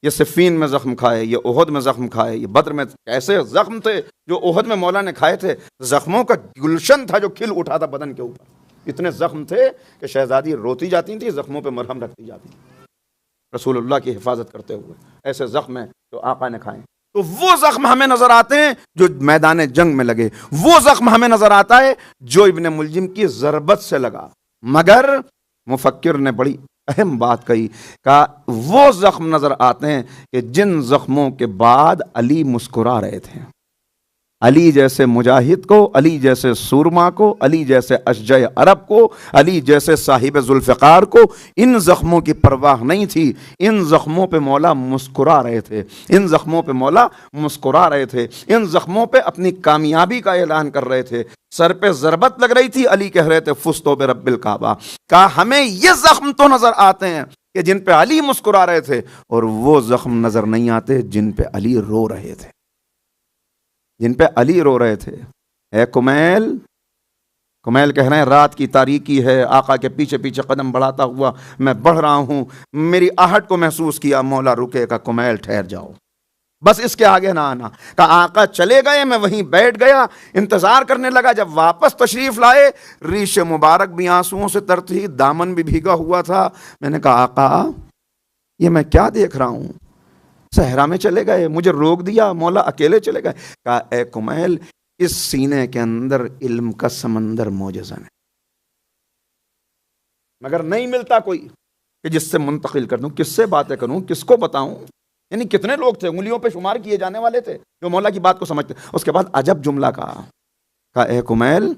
یہ صفین میں زخم کھائے، یہ احد میں زخم کھائے، یہ بدر میں ایسے زخم تھے جو احد میں مولا نے کھائے تھے. زخموں کا گلشن تھا جو کھل اٹھا تھا بدن کے اوپر. اتنے زخم تھے کہ شہزادی روتی جاتی تھی، زخموں پہ مرہم رکھتی جاتی تھی رسول اللہ کی حفاظت کرتے ہوئے. ایسے زخم ہیں جو آقا نے کھائے. تو وہ زخم ہمیں نظر آتے ہیں جو میدان جنگ میں لگے، وہ زخم ہمیں نظر آتا ہے جو ابن ملجم کی ضربت سے لگا. مگر مفکر نے بڑی اہم بات کہی، کہا وہ زخم نظر آتے ہیں کہ جن زخموں کے بعد علی مسکرا رہے تھے. علی جیسے مجاہد کو، علی جیسے سورما کو، علی جیسے اشجع عرب کو، علی جیسے صاحب ذوالفقار کو ان زخموں کی پرواہ نہیں تھی. ان زخموں پہ مولا مسکرا رہے تھے، ان زخموں پہ مولا مسکرا رہے تھے، ان زخموں پہ اپنی کامیابی کا اعلان کر رہے تھے. سر پہ ضربت لگ رہی تھی، علی کہہ رہے تھے فزتو برب الکعبہ. کہا ہمیں یہ زخم تو نظر آتے ہیں کہ جن پہ علی مسکرا رہے تھے، اور وہ زخم نظر نہیں آتے جن پہ علی رو رہے تھے، جن پہ علی رو رہے تھے. اے کمیل کہہ رہے ہیں رات کی تاریکی ہے، آقا کے پیچھے پیچھے قدم بڑھاتا ہوا میں بڑھ رہا ہوں، میری آہٹ کو محسوس کیا، مولا رکے کا کمیل ٹھہر جاؤ، بس اس کے آگے نہ آنا. کہا آقا چلے گئے، میں وہیں بیٹھ گیا، انتظار کرنے لگا. جب واپس تشریف لائے، ریش مبارک بھی آنسوؤں سے تر تھی، دامن بھی بھیگا ہوا تھا. میں نے کہا آقا یہ میں کیا دیکھ رہا ہوں؟ صحرا میں چلے گئے، مجھے روک دیا، مولا اکیلے چلے گئے. کہا اے کمیل اس سینے کے اندر علم کا سمندر موجزن ہے، مگر نہیں ملتا کوئی کہ جس سے منتقل کر دوں، کس سے باتیں کروں، کس کو بتاؤں. یعنی کتنے لوگ تھے، انگلیوں پہ شمار کیے جانے والے تھے جو مولا کی بات کو سمجھتے. اس کے بعد عجب جملہ کہا اے کمیل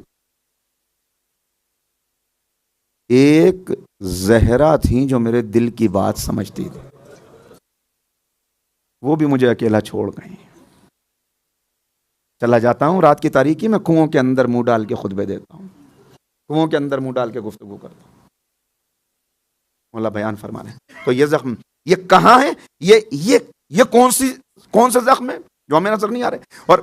ایک زہرا تھی جو میرے دل کی بات سمجھتی تھی، وہ بھی مجھے اکیلا چھوڑ گئی. چلا جاتا ہوں رات کی تاریکی میں، کنووں کے اندر منہ ڈال کے خطبے دیتا ہوں، کنووں کے اندر منہ ڈال کے گفتگو کرتا ہوں. مولا بیان فرما رہے ہیں. تو یہ زخم یہ کہاں ہے؟ یہ کون سے زخم ہے جو ہمیں نظر نہیں آ رہے؟ اور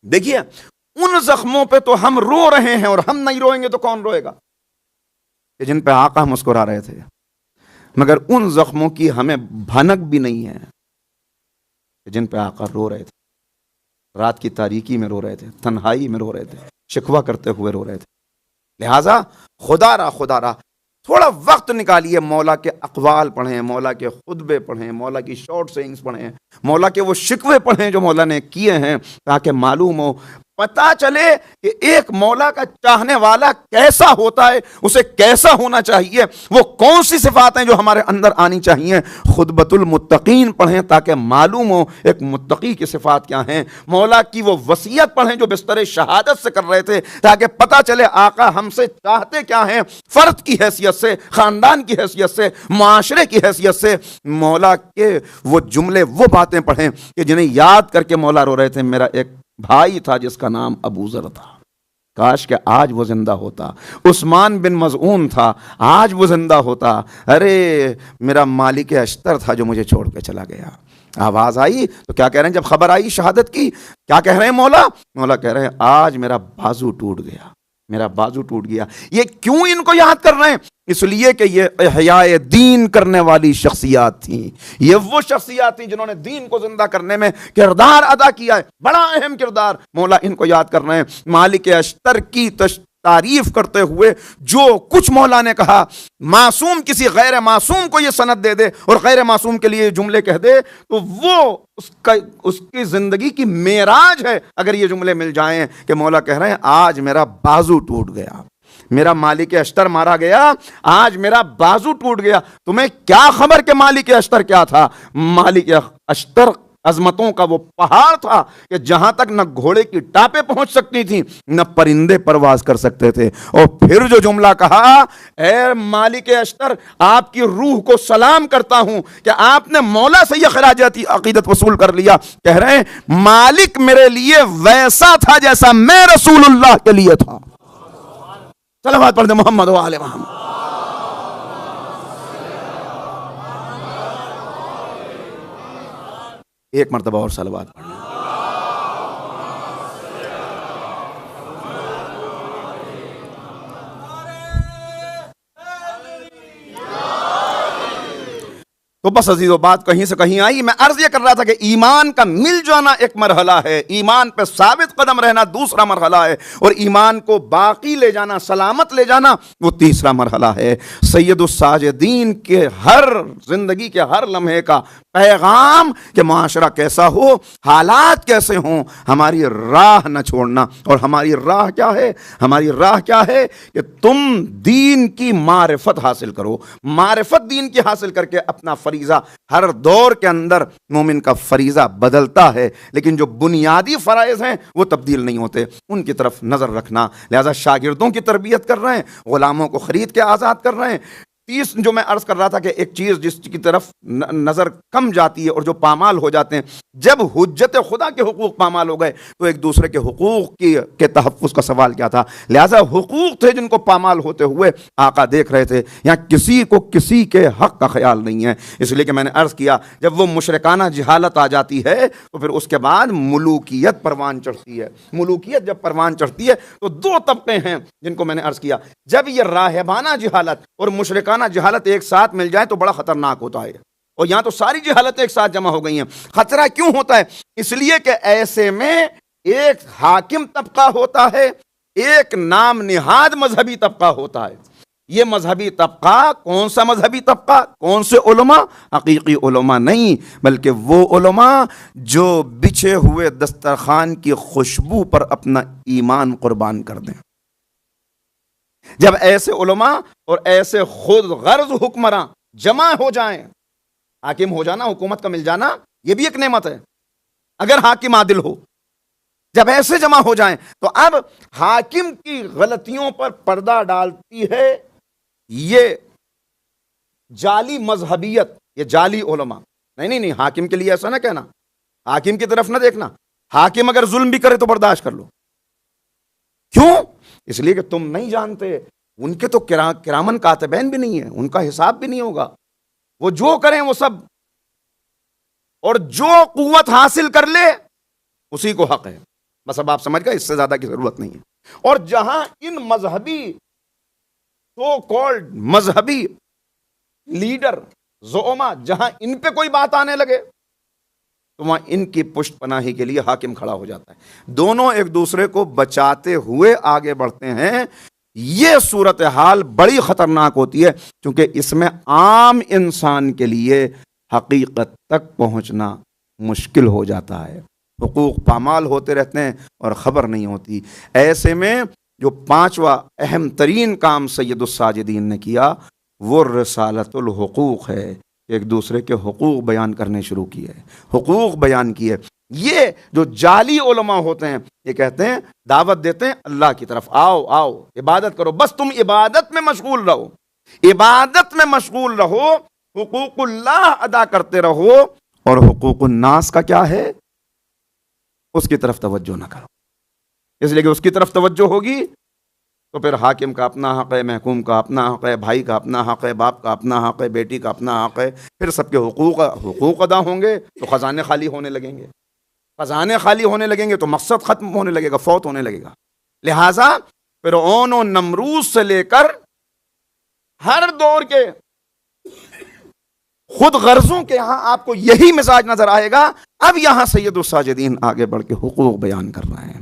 دیکھیے ان زخموں پہ تو ہم رو رہے ہیں، اور ہم نہیں روئیں گے تو کون روئے گا، کہ جن پہ آقا مسکرا رہے تھے. مگر ان زخموں کی ہمیں بھنک بھی نہیں ہے جن پہ آقا رو رہے تھے، رات کی تاریکی میں رو رہے تھے، تنہائی میں رو رہے تھے، شکوہ کرتے ہوئے رو رہے تھے. لہٰذا خدا را تھوڑا وقت نکالیے، مولا کے اقوال پڑھیں، مولا کے خطبے پڑھیں، مولا کی شارٹ سینگز پڑھیں، مولا کے وہ شکوے پڑھیں جو مولا نے کیے ہیں، تاکہ معلوم ہو پتا چلے کہ ایک مولا کا چاہنے والا کیسا ہوتا ہے، اسے کیسا ہونا چاہیے، وہ کون سی صفات ہیں جو ہمارے اندر آنی چاہیے۔ خطبۃ المتقین پڑھیں تاکہ معلوم ہو ایک متقی کی صفات کیا ہیں۔ مولا کی وہ وصیت پڑھیں جو بستر شہادت سے کر رہے تھے تاکہ پتا چلے آقا ہم سے چاہتے کیا ہیں، فرد کی حیثیت سے، خاندان کی حیثیت سے، معاشرے کی حیثیت سے۔ مولا کے وہ جملے، وہ باتیں پڑھیں کہ جنہیں یاد کر کے مولا رو رہے تھے۔ میرا ایک بھائی تھا جس کا نام ابو ذر تھا، کاش کہ آج وہ زندہ ہوتا۔ عثمان بن مظعون تھا، آج وہ زندہ ہوتا۔ ارے میرا مالک اشتر تھا جو مجھے چھوڑ کے چلا گیا۔ آواز آئی تو کیا کہہ رہے ہیں جب خبر آئی شہادت کی، کیا کہہ رہے ہیں مولا؟ مولا کہہ رہے ہیں آج میرا بازو ٹوٹ گیا، میرا بازو ٹوٹ گیا۔ یہ کیوں ان کو یاد کر رہے ہیں؟ اس لیے کہ یہ احیاء دین کرنے والی شخصیات تھیں، یہ وہ شخصیات تھیں جنہوں نے دین کو زندہ کرنے میں کردار ادا کیا ہے، بڑا اہم کردار۔ مولا ان کو یاد کر رہے ہیں۔ مالک اشتر کی تعریف کرتے ہوئے جو کچھ مولا نے کہا، معصوم کسی غیر معصوم کو یہ سند دے دے اور غیر معصوم کے لیے یہ جملے کہہ دے تو وہ اس کی زندگی کی معراج ہے اگر یہ جملے مل جائیں کہ مولا کہہ رہے ہیں آج میرا بازو ٹوٹ گیا، میرا مالک اشتر مارا گیا، آج میرا بازو ٹوٹ گیا۔ تمہیں کیا خبر کہ مالک اشتر کیا تھا؟ مالک اشتر عظمتوں کا وہ پہاڑ تھا کہ جہاں تک نہ گھوڑے کی ٹاپیں پہنچ سکتی تھیں نہ پرندے پرواز کر سکتے تھے۔ اور پھر جو جملہ کہا، اے مالک اشتر آپ کی روح کو سلام کرتا ہوں کہ آپ نے مولا سے یہ خراج عقیدت وصول کر لیا۔ کہہ رہے ہیں مالک میرے لیے ویسا تھا جیسا میں رسول اللہ کے لیے تھا۔ صلوات پڑھ دیں محمد و آل محمد۔ ایک مرتبہ اور صلوات پڑھیں۔ تو بس عزیزو بات کہیں سے کہیں آئی۔ میں عرض یہ کر رہا تھا کہ ایمان کا مل جانا ایک مرحلہ ہے، ایمان پہ ثابت قدم رہنا دوسرا مرحلہ ہے، اور ایمان کو باقی لے جانا، سلامت لے جانا، وہ تیسرا مرحلہ ہے۔ سید الساجدین کے ہر زندگی کے ہر لمحے کا پیغام کہ معاشرہ کیسا ہو، حالات کیسے ہوں، ہماری راہ نہ چھوڑنا۔ اور ہماری راہ کیا ہے؟ ہماری راہ کیا ہے کہ تم دین کی معرفت حاصل کرو، معرفت دین کی حاصل کر کے اپنا فریضہ، ہر دور کے اندر مومن کا فریضہ بدلتا ہے لیکن جو بنیادی فرائض ہیں وہ تبدیل نہیں ہوتے، ان کی طرف نظر رکھنا۔ لہذا شاگردوں کی تربیت کر رہے ہیں، غلاموں کو خرید کے آزاد کر رہے ہیں۔ جو میں عرض کر رہا تھا کہ ایک چیز جس کی طرف نظر کم جاتی ہے اور جو پامال ہو جاتے ہیں، جب حجت خدا کے حقوق پامال ہو گئے تو ایک دوسرے کے حقوق کے تحفظ کا سوال کیا تھا۔ لہذا حقوق تھے جن کو پامال ہوتے ہوئے آقا دیکھ رہے تھے، یہاں کسی کو کسی کے حق کا خیال نہیں ہے۔ اس لیے کہ میں نے عرض کیا جب وہ مشرکانہ جہالت آ جاتی ہے تو پھر اس کے بعد ملوکیت پروان چڑھتی ہے۔ ملوکیت جب پروان چڑھتی ہے تو دو طبقے ہیں جن کو میں نے عرض کیا، جب یہ راہبانہ جہالت اور مشرکانہ جہالت ایک ساتھ مل جائے تو بڑا خطرناک ہوتا ہے، اور یہاں تو ساری جہالت ایک ساتھ جمع ہو گئی ہیں۔ خطرہ کیوں ہوتا ہے؟ اس لیے کہ ایسے میں ایک حاکم طبقہ ہوتا ہے، ایک نام نہاد مذہبی طبقہ ہوتا ہے۔ یہ مذہبی طبقہ کون سا مذہبی طبقہ؟ کون سے علماء؟ حقیقی علماء نہیں، بلکہ وہ علماء جو بچھے ہوئے دسترخوان کی خوشبو پر اپنا ایمان قربان کر دیں۔ جب ایسے علماء اور ایسے خود غرض حکمراں جمع ہو جائیں، حاکم ہو جانا، حکومت کا مل جانا یہ بھی ایک نعمت ہے اگر حاکم عادل ہو۔ جب ایسے جمع ہو جائیں تو اب حاکم کی غلطیوں پر پردہ ڈالتی ہے یہ جعلی مذہبیت، یہ جعلی علماء۔ نہیں، حاکم کے لیے ایسا نہ کہنا، حاکم کی طرف نہ دیکھنا۔ حاکم اگر ظلم بھی کرے تو برداشت کر لو۔ کیوں؟ اس لیے کہ تم نہیں جانتے، ان کے تو کرامن کاتبین بھی نہیں ہیں، ان کا حساب بھی نہیں ہوگا، وہ جو کریں وہ سب، اور جو قوت حاصل کر لے اسی کو حق ہے۔ بس اب آپ سمجھ گئے، اس سے زیادہ کی ضرورت نہیں ہے۔ اور جہاں ان مذہبی سو کالڈ مذہبی لیڈر زعما جہاں ان پہ کوئی بات آنے لگے تو وہاں ان کی پشت پناہی کے لیے حاکم کھڑا ہو جاتا ہے، دونوں ایک دوسرے کو بچاتے ہوئے آگے بڑھتے ہیں۔ یہ صورتحال بڑی خطرناک ہوتی ہے کیونکہ اس میں عام انسان کے لیے حقیقت تک پہنچنا مشکل ہو جاتا ہے۔ حقوق پامال ہوتے رہتے ہیں اور خبر نہیں ہوتی۔ ایسے میں جو پانچواں اہم ترین کام سید الساجدین نے کیا وہ رسالت الحقوق ہے، ایک دوسرے کے حقوق بیان کرنے شروع کیے، حقوق بیان کیے۔ یہ جو جعلی علماء ہوتے ہیں یہ کہتے ہیں، دعوت دیتے ہیں اللہ کی طرف، آؤ آؤ عبادت کرو، بس تم عبادت میں مشغول رہو، عبادت میں مشغول رہو، حقوق اللہ ادا کرتے رہو، اور حقوق الناس کا کیا ہے اس کی طرف توجہ نہ کرو، اس لیے کہ اس کی طرف توجہ ہوگی تو پھر حاکم کا اپنا حق ہے، محکوم کا اپنا حق ہے، بھائی کا اپنا حق ہے، باپ کا اپنا حق ہے، بیٹی کا اپنا حق ہے، پھر سب کے حقوق ادا ہوں گے تو خزانے خالی ہونے لگیں گے، خزانے خالی ہونے لگیں گے تو مقصد ختم ہونے لگے گا، فوت ہونے لگے گا۔ لہٰذا فرعون و نمرود سے لے کر ہر دور کے خود غرضوں کے یہاں آپ کو یہی مزاج نظر آئے گا۔ اب یہاں سید الساجدین آگے بڑھ کے حقوق بیان کر رہے ہیں،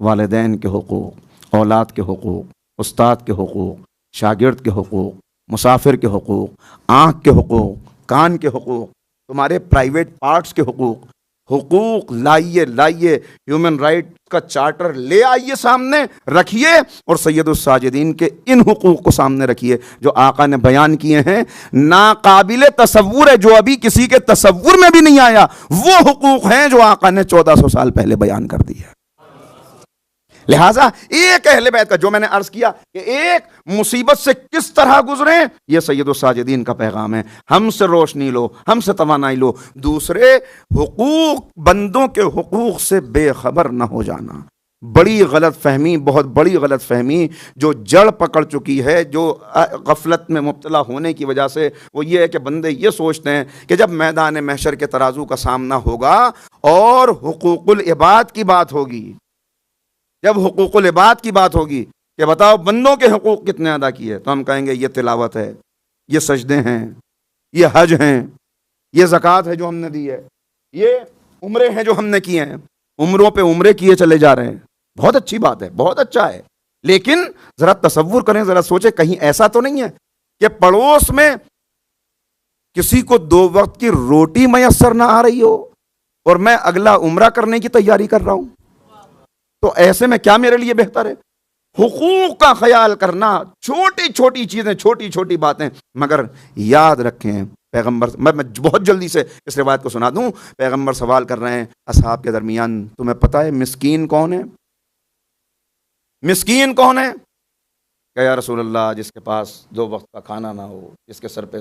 والدین کے حقوق، اولاد کے حقوق، استاد کے حقوق، شاگرد کے حقوق، مسافر کے حقوق، آنکھ کے حقوق، کان کے حقوق، تمہارے پرائیویٹ پارٹس کے حقوق، حقوق لائیے ہیومن رائٹ کا چارٹر لے آئیے، سامنے رکھیے، اور سید الساجدین کے ان حقوق کو سامنے رکھیے جو آقا نے بیان کیے ہیں، ناقابل تصور ہے، جو ابھی کسی کے تصور میں بھی نہیں آیا، وہ حقوق ہیں جو آقا نے 1400 سال پہلے بیان کر دی ہے۔ لہٰذا ایک اہل بیت کا، جو میں نے عرض کیا کہ ایک مصیبت سے کس طرح گزریں، یہ سید الساجدین کا پیغام ہے۔ ہم سے روشنی لو، ہم سے توانائی لو، دوسرے حقوق، بندوں کے حقوق سے بے خبر نہ ہو جانا۔ بڑی غلط فہمی، بہت بڑی غلط فہمی جو جڑ پکڑ چکی ہے، جو غفلت میں مبتلا ہونے کی وجہ سے، وہ یہ ہے کہ بندے یہ سوچتے ہیں کہ جب میدان محشر کے ترازو کا سامنا ہوگا اور حقوق العباد کی بات ہوگی، جب حقوق العباد کی بات ہوگی کہ بتاؤ بندوں کے حقوق کتنے ادا کیے، تو ہم کہیں گے یہ تلاوت ہے، یہ سجدے ہیں، یہ حج ہیں، یہ زکوٰۃ ہے جو ہم نے دی ہے، یہ عمرے ہیں جو ہم نے کیے ہیں، عمروں پہ عمرے کیے چلے جا رہے ہیں۔ بہت اچھی بات ہے، بہت اچھا ہے، لیکن ذرا تصور کریں، ذرا سوچیں، کہیں ایسا تو نہیں ہے کہ پڑوس میں کسی کو 2 وقت کی روٹی میسر نہ آ رہی ہو اور میں اگلا عمرہ کرنے کی تیاری کر رہا ہوں؟ تو ایسے میں کیا میرے لیے بہتر ہے؟ حقوق کا خیال کرنا، چھوٹی چھوٹی چیزیں، چھوٹی چھوٹی باتیں، مگر یاد رکھیں پیغمبر، میں بہت جلدی سے اس روایت کو سنا دوں۔ پیغمبر سوال کر رہے ہیں اصحاب کے درمیان، تمہیں پتہ ہے مسکین کون ہے؟ مسکین کون ہے؟ کہ یا رسول اللہ، جس کے پاس 2 وقت کا کھانا نہ ہو، جس کے سر پہ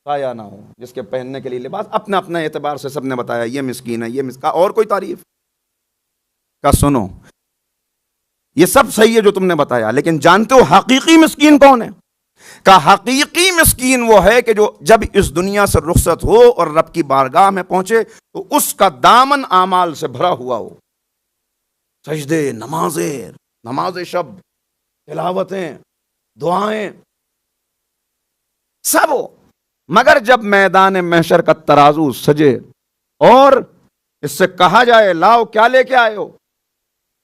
سایہ نہ ہو، جس کے پہننے کے لیے لباس، اپنا اپنا اعتبار سے سب نے بتایا یہ مسکین ہے، یہ مسکین، اور کوئی تعریف کا سنو، یہ سب صحیح ہے جو تم نے بتایا، لیکن جانتے ہو حقیقی مسکین کون ہے؟ کہ حقیقی مسکین وہ ہے کہ جو جب اس دنیا سے رخصت ہو اور رب کی بارگاہ میں پہنچے تو اس کا دامن اعمال سے بھرا ہوا ہو، سجدے، نمازیں، نماز شب، تلاوتیں، دعائیں، سب ہو، مگر جب میدان محشر کا ترازو سجے اور اس سے کہا جائے لاؤ کیا لے کے آئے ہو،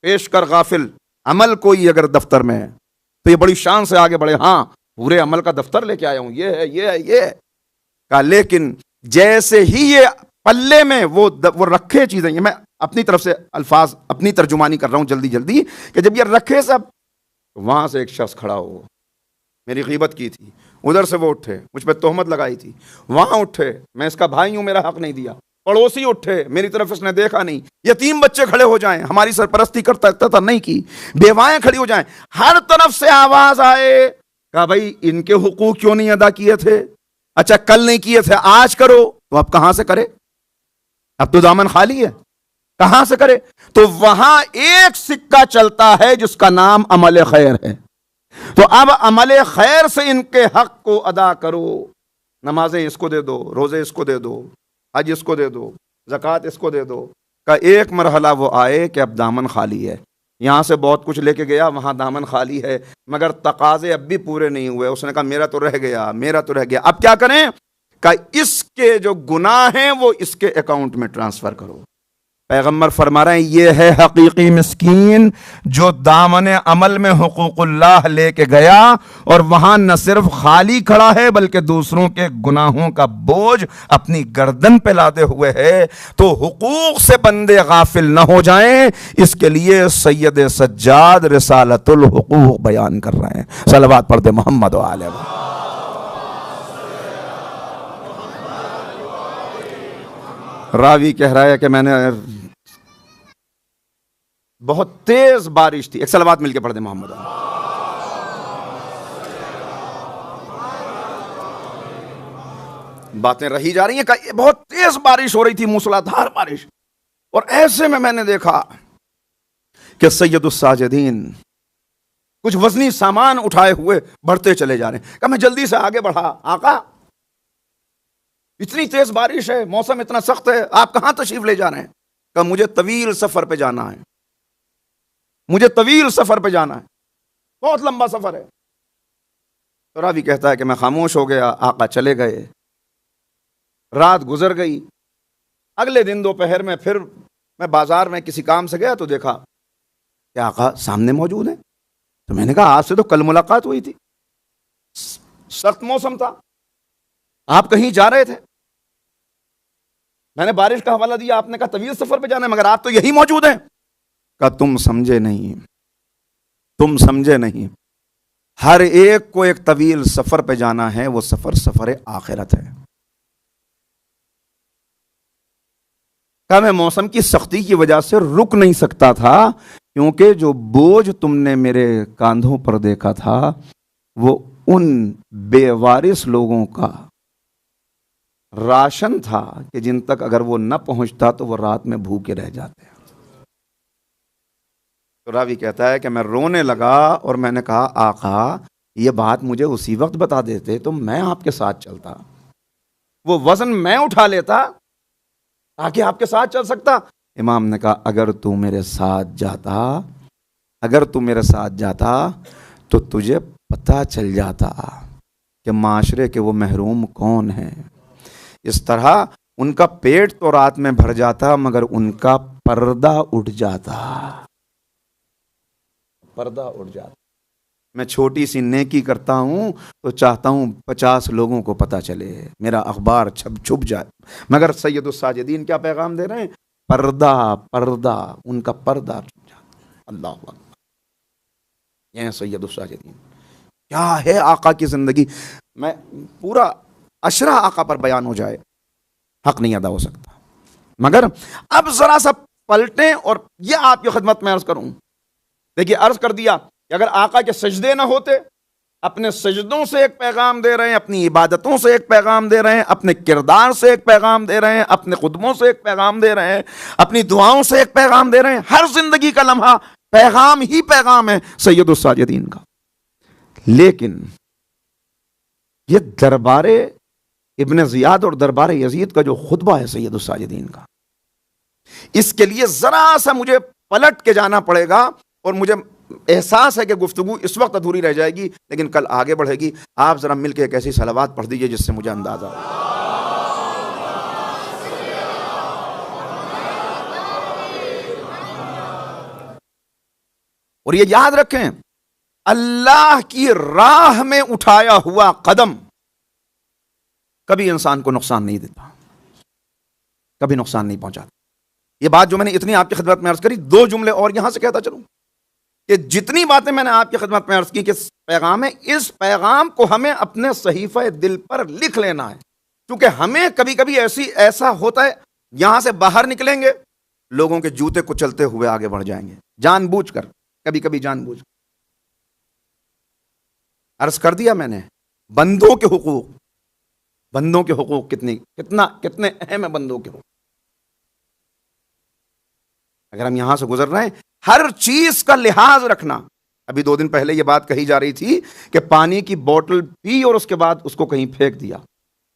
پیش کر غافل عمل کوئی اگر دفتر میں ہے، تو یہ بڑی شان سے آگے بڑھے، ہاں پورے عمل کا دفتر لے کے آیا ہوں، یہ ہے، یہ ہے، یہ ہے، کہا لیکن جیسے ہی یہ پلے میں وہ رکھے چیزیں، یہ میں اپنی طرف سے الفاظ اپنی ترجمانی کر رہا ہوں جلدی جلدی، کہ جب یہ رکھے سب، وہاں سے ایک شخص کھڑا ہو، میری غیبت کی تھی، ادھر سے وہ اٹھے، مجھ پہ تہمت لگائی تھی، وہاں اٹھے، میں اس کا بھائی ہوں، میرا حق نہیں دیا، پڑوسی اٹھے، میری طرف اس نے دیکھا نہیں، یتیم بچے کھڑے ہو جائیں، ہماری سرپرستی کرتا تھا نہیں کی، بیوائیں کھڑی ہو جائیں، ہر طرف سے آواز آئے، کہا بھائی ان کے حقوق کیوں نہیں ادا کیے تھے؟ اچھا کل نہیں کیے تھے، آج کرو، تو اب کہاں سے کرے؟ اب تو دامن خالی ہے، کہاں سے کرے؟ تو وہاں ایک سکہ چلتا ہے جس کا نام عمل خیر ہے، تو اب عمل خیر سے ان کے حق کو ادا کرو، نمازیں اس کو دے دو، روزے اس کو دے دو، حج اس کو دے دو، زکوٰۃ اس کو دے دو، کا ایک مرحلہ وہ آئے کہ اب دامن خالی ہے، یہاں سے بہت کچھ لے کے گیا، وہاں دامن خالی ہے، مگر تقاضے اب بھی پورے نہیں ہوئے، اس نے کہا میرا تو رہ گیا، میرا تو رہ گیا، اب کیا کریں؟ کہ اس کے جو گناہ ہیں وہ اس کے اکاؤنٹ میں ٹرانسفر کرو، پیغمبر فرما رہے ہیں یہ ہے حقیقی مسکین جو دامن عمل میں حقوق اللہ لے کے گیا اور وہاں نہ صرف خالی کھڑا ہے بلکہ دوسروں کے گناہوں کا بوجھ اپنی گردن پہ لاتے ہوئے ہے. تو حقوق سے بندے غافل نہ ہو جائیں، اس کے لیے سید سجاد رسالت الحقوق بیان کر رہے ہیں. صلوات پڑھ دے محمد و آلہ محمد. راوی کہہ رہا ہے کہ میں نے بہت تیز بارش تھی. ایک صلوات مل کے پڑھ دے محمد. باتیں رہی جا رہی ہیں کہ بہت تیز بارش ہو رہی تھی، موسلادھار بارش، اور ایسے میں نے دیکھا کہ سید الساجدین کچھ وزنی سامان اٹھائے ہوئے بڑھتے چلے جا رہے ہیں. کہ میں جلدی سے آگے بڑھا. آقا اتنی تیز بارش ہے، موسم اتنا سخت ہے، آپ کہاں تشریف لے جا رہے ہیں؟ کہ مجھے طویل سفر پہ جانا ہے، مجھے طویل سفر پہ جانا ہے، بہت لمبا سفر ہے. تو راوی کہتا ہے کہ میں خاموش ہو گیا. آقا چلے گئے، رات گزر گئی. اگلے دن دوپہر میں پھر میں بازار میں کسی کام سے گیا تو دیکھا کہ آقا سامنے موجود ہیں. تو میں نے کہا آپ سے تو کل ملاقات ہوئی تھی، سخت موسم تھا، آپ کہیں جا رہے تھے. میں نے بارش کا حوالہ دیا، آپ نے کہا طویل سفر پہ جانا ہے، مگر آپ تو یہی موجود ہیں. کہا تم سمجھے نہیں، تم سمجھے نہیں. ہر ایک کو ایک طویل سفر پہ جانا ہے، وہ سفر سفر آخرت ہے. کہا میں موسم کی سختی کی وجہ سے رک نہیں سکتا تھا، کیونکہ جو بوجھ تم نے میرے کاندھوں پر دیکھا تھا وہ ان بے وارث لوگوں کا راشن تھا کہ جن تک اگر وہ نہ پہنچتا تو وہ رات میں بھوکے رہ جاتے. تو راوی کہتا ہے کہ میں رونے لگا اور میں نے کہا آقا یہ بات مجھے اسی وقت بتا دیتے تو میں آپ کے ساتھ چلتا، وہ وزن میں اٹھا لیتا تاکہ آپ کے ساتھ چل سکتا. امام نے کہا اگر تو میرے ساتھ جاتا، اگر تو میرے ساتھ جاتا تو تجھے پتہ چل جاتا کہ معاشرے کے وہ محروم کون ہیں. اس طرح ان کا پیٹ تو رات میں بھر جاتا مگر ان کا پردہ اٹھ جاتا، پردہ اٹھ جاتا. میں چھوٹی سی نیکی کرتا ہوں تو چاہتا ہوں 50 لوگوں کو پتہ چلے، میرا اخبار چھپ جائے. مگر سید الساجدین کیا پیغام دے رہے ہیں؟ پردہ پردہ، ان کا پردہ چھپ جاتا. اللہ اکبر. یہ سید الساجدین کیا ہے آقا کی زندگی. میں پورا اشرا آقا پر بیان ہو جائے حق نہیں ادا ہو سکتا. مگر اب ذرا سا پلٹیں اور یہ آپ کی خدمت میں عرض کروں. دیکھیے عرض کر دیا کہ اگر آقا کے سجدے نہ ہوتے، اپنے سجدوں سے ایک پیغام دے رہے ہیں، اپنی عبادتوں سے ایک پیغام دے رہے ہیں، اپنے کردار سے ایک پیغام دے رہے ہیں، اپنے خطبوں سے ایک پیغام دے رہے ہیں، اپنی دعاؤں سے ایک پیغام دے رہے ہیں. ہر زندگی کا لمحہ پیغام ہی پیغام ہے سید الساجدین کا. لیکن یہ دربار ابن زیاد اور دربار یزید کا جو خطبہ ہے سید الساجدین کا، اس کے لیے ذرا سا مجھے پلٹ کے جانا پڑے گا. اور مجھے احساس ہے کہ گفتگو اس وقت ادھوری رہ جائے گی لیکن کل آگے بڑھے گی. آپ ذرا مل کے ایک ایسی صلوات پڑھ دیجئے جس سے مجھے اندازہ ہو. اور یہ یاد رکھیں، اللہ کی راہ میں اٹھایا ہوا قدم کبھی انسان کو نقصان نہیں دیتا، کبھی نقصان نہیں پہنچاتا. یہ بات جو میں نے اتنی آپ کی خدمت میں عرض کری، 2 جملے اور یہاں سے کہتا چلوں کہ جتنی باتیں میں نے آپ کی خدمت میں عرض کی کہ پیغام ہے، اس پیغام کو ہمیں اپنے صحیفہ دل پر لکھ لینا ہے. کیونکہ ہمیں کبھی کبھی ایسا ہوتا ہے، یہاں سے باہر نکلیں گے لوگوں کے جوتے کو چلتے ہوئے آگے بڑھ جائیں گے جان بوجھ کر، کبھی کبھی جان بوجھ کر. عرض کر دیا میں نے بندوں کے حقوق، بندوں کے حقوق کتنے اہم ہیں بندوں کے حقوق. اگر ہم یہاں سے گزر رہے ہیں، ہر چیز کا لحاظ رکھنا. ابھی 2 دن پہلے یہ بات کہی جا رہی تھی کہ پانی کی بوتل پی اور اس کے بعد اس کو کہیں پھینک دیا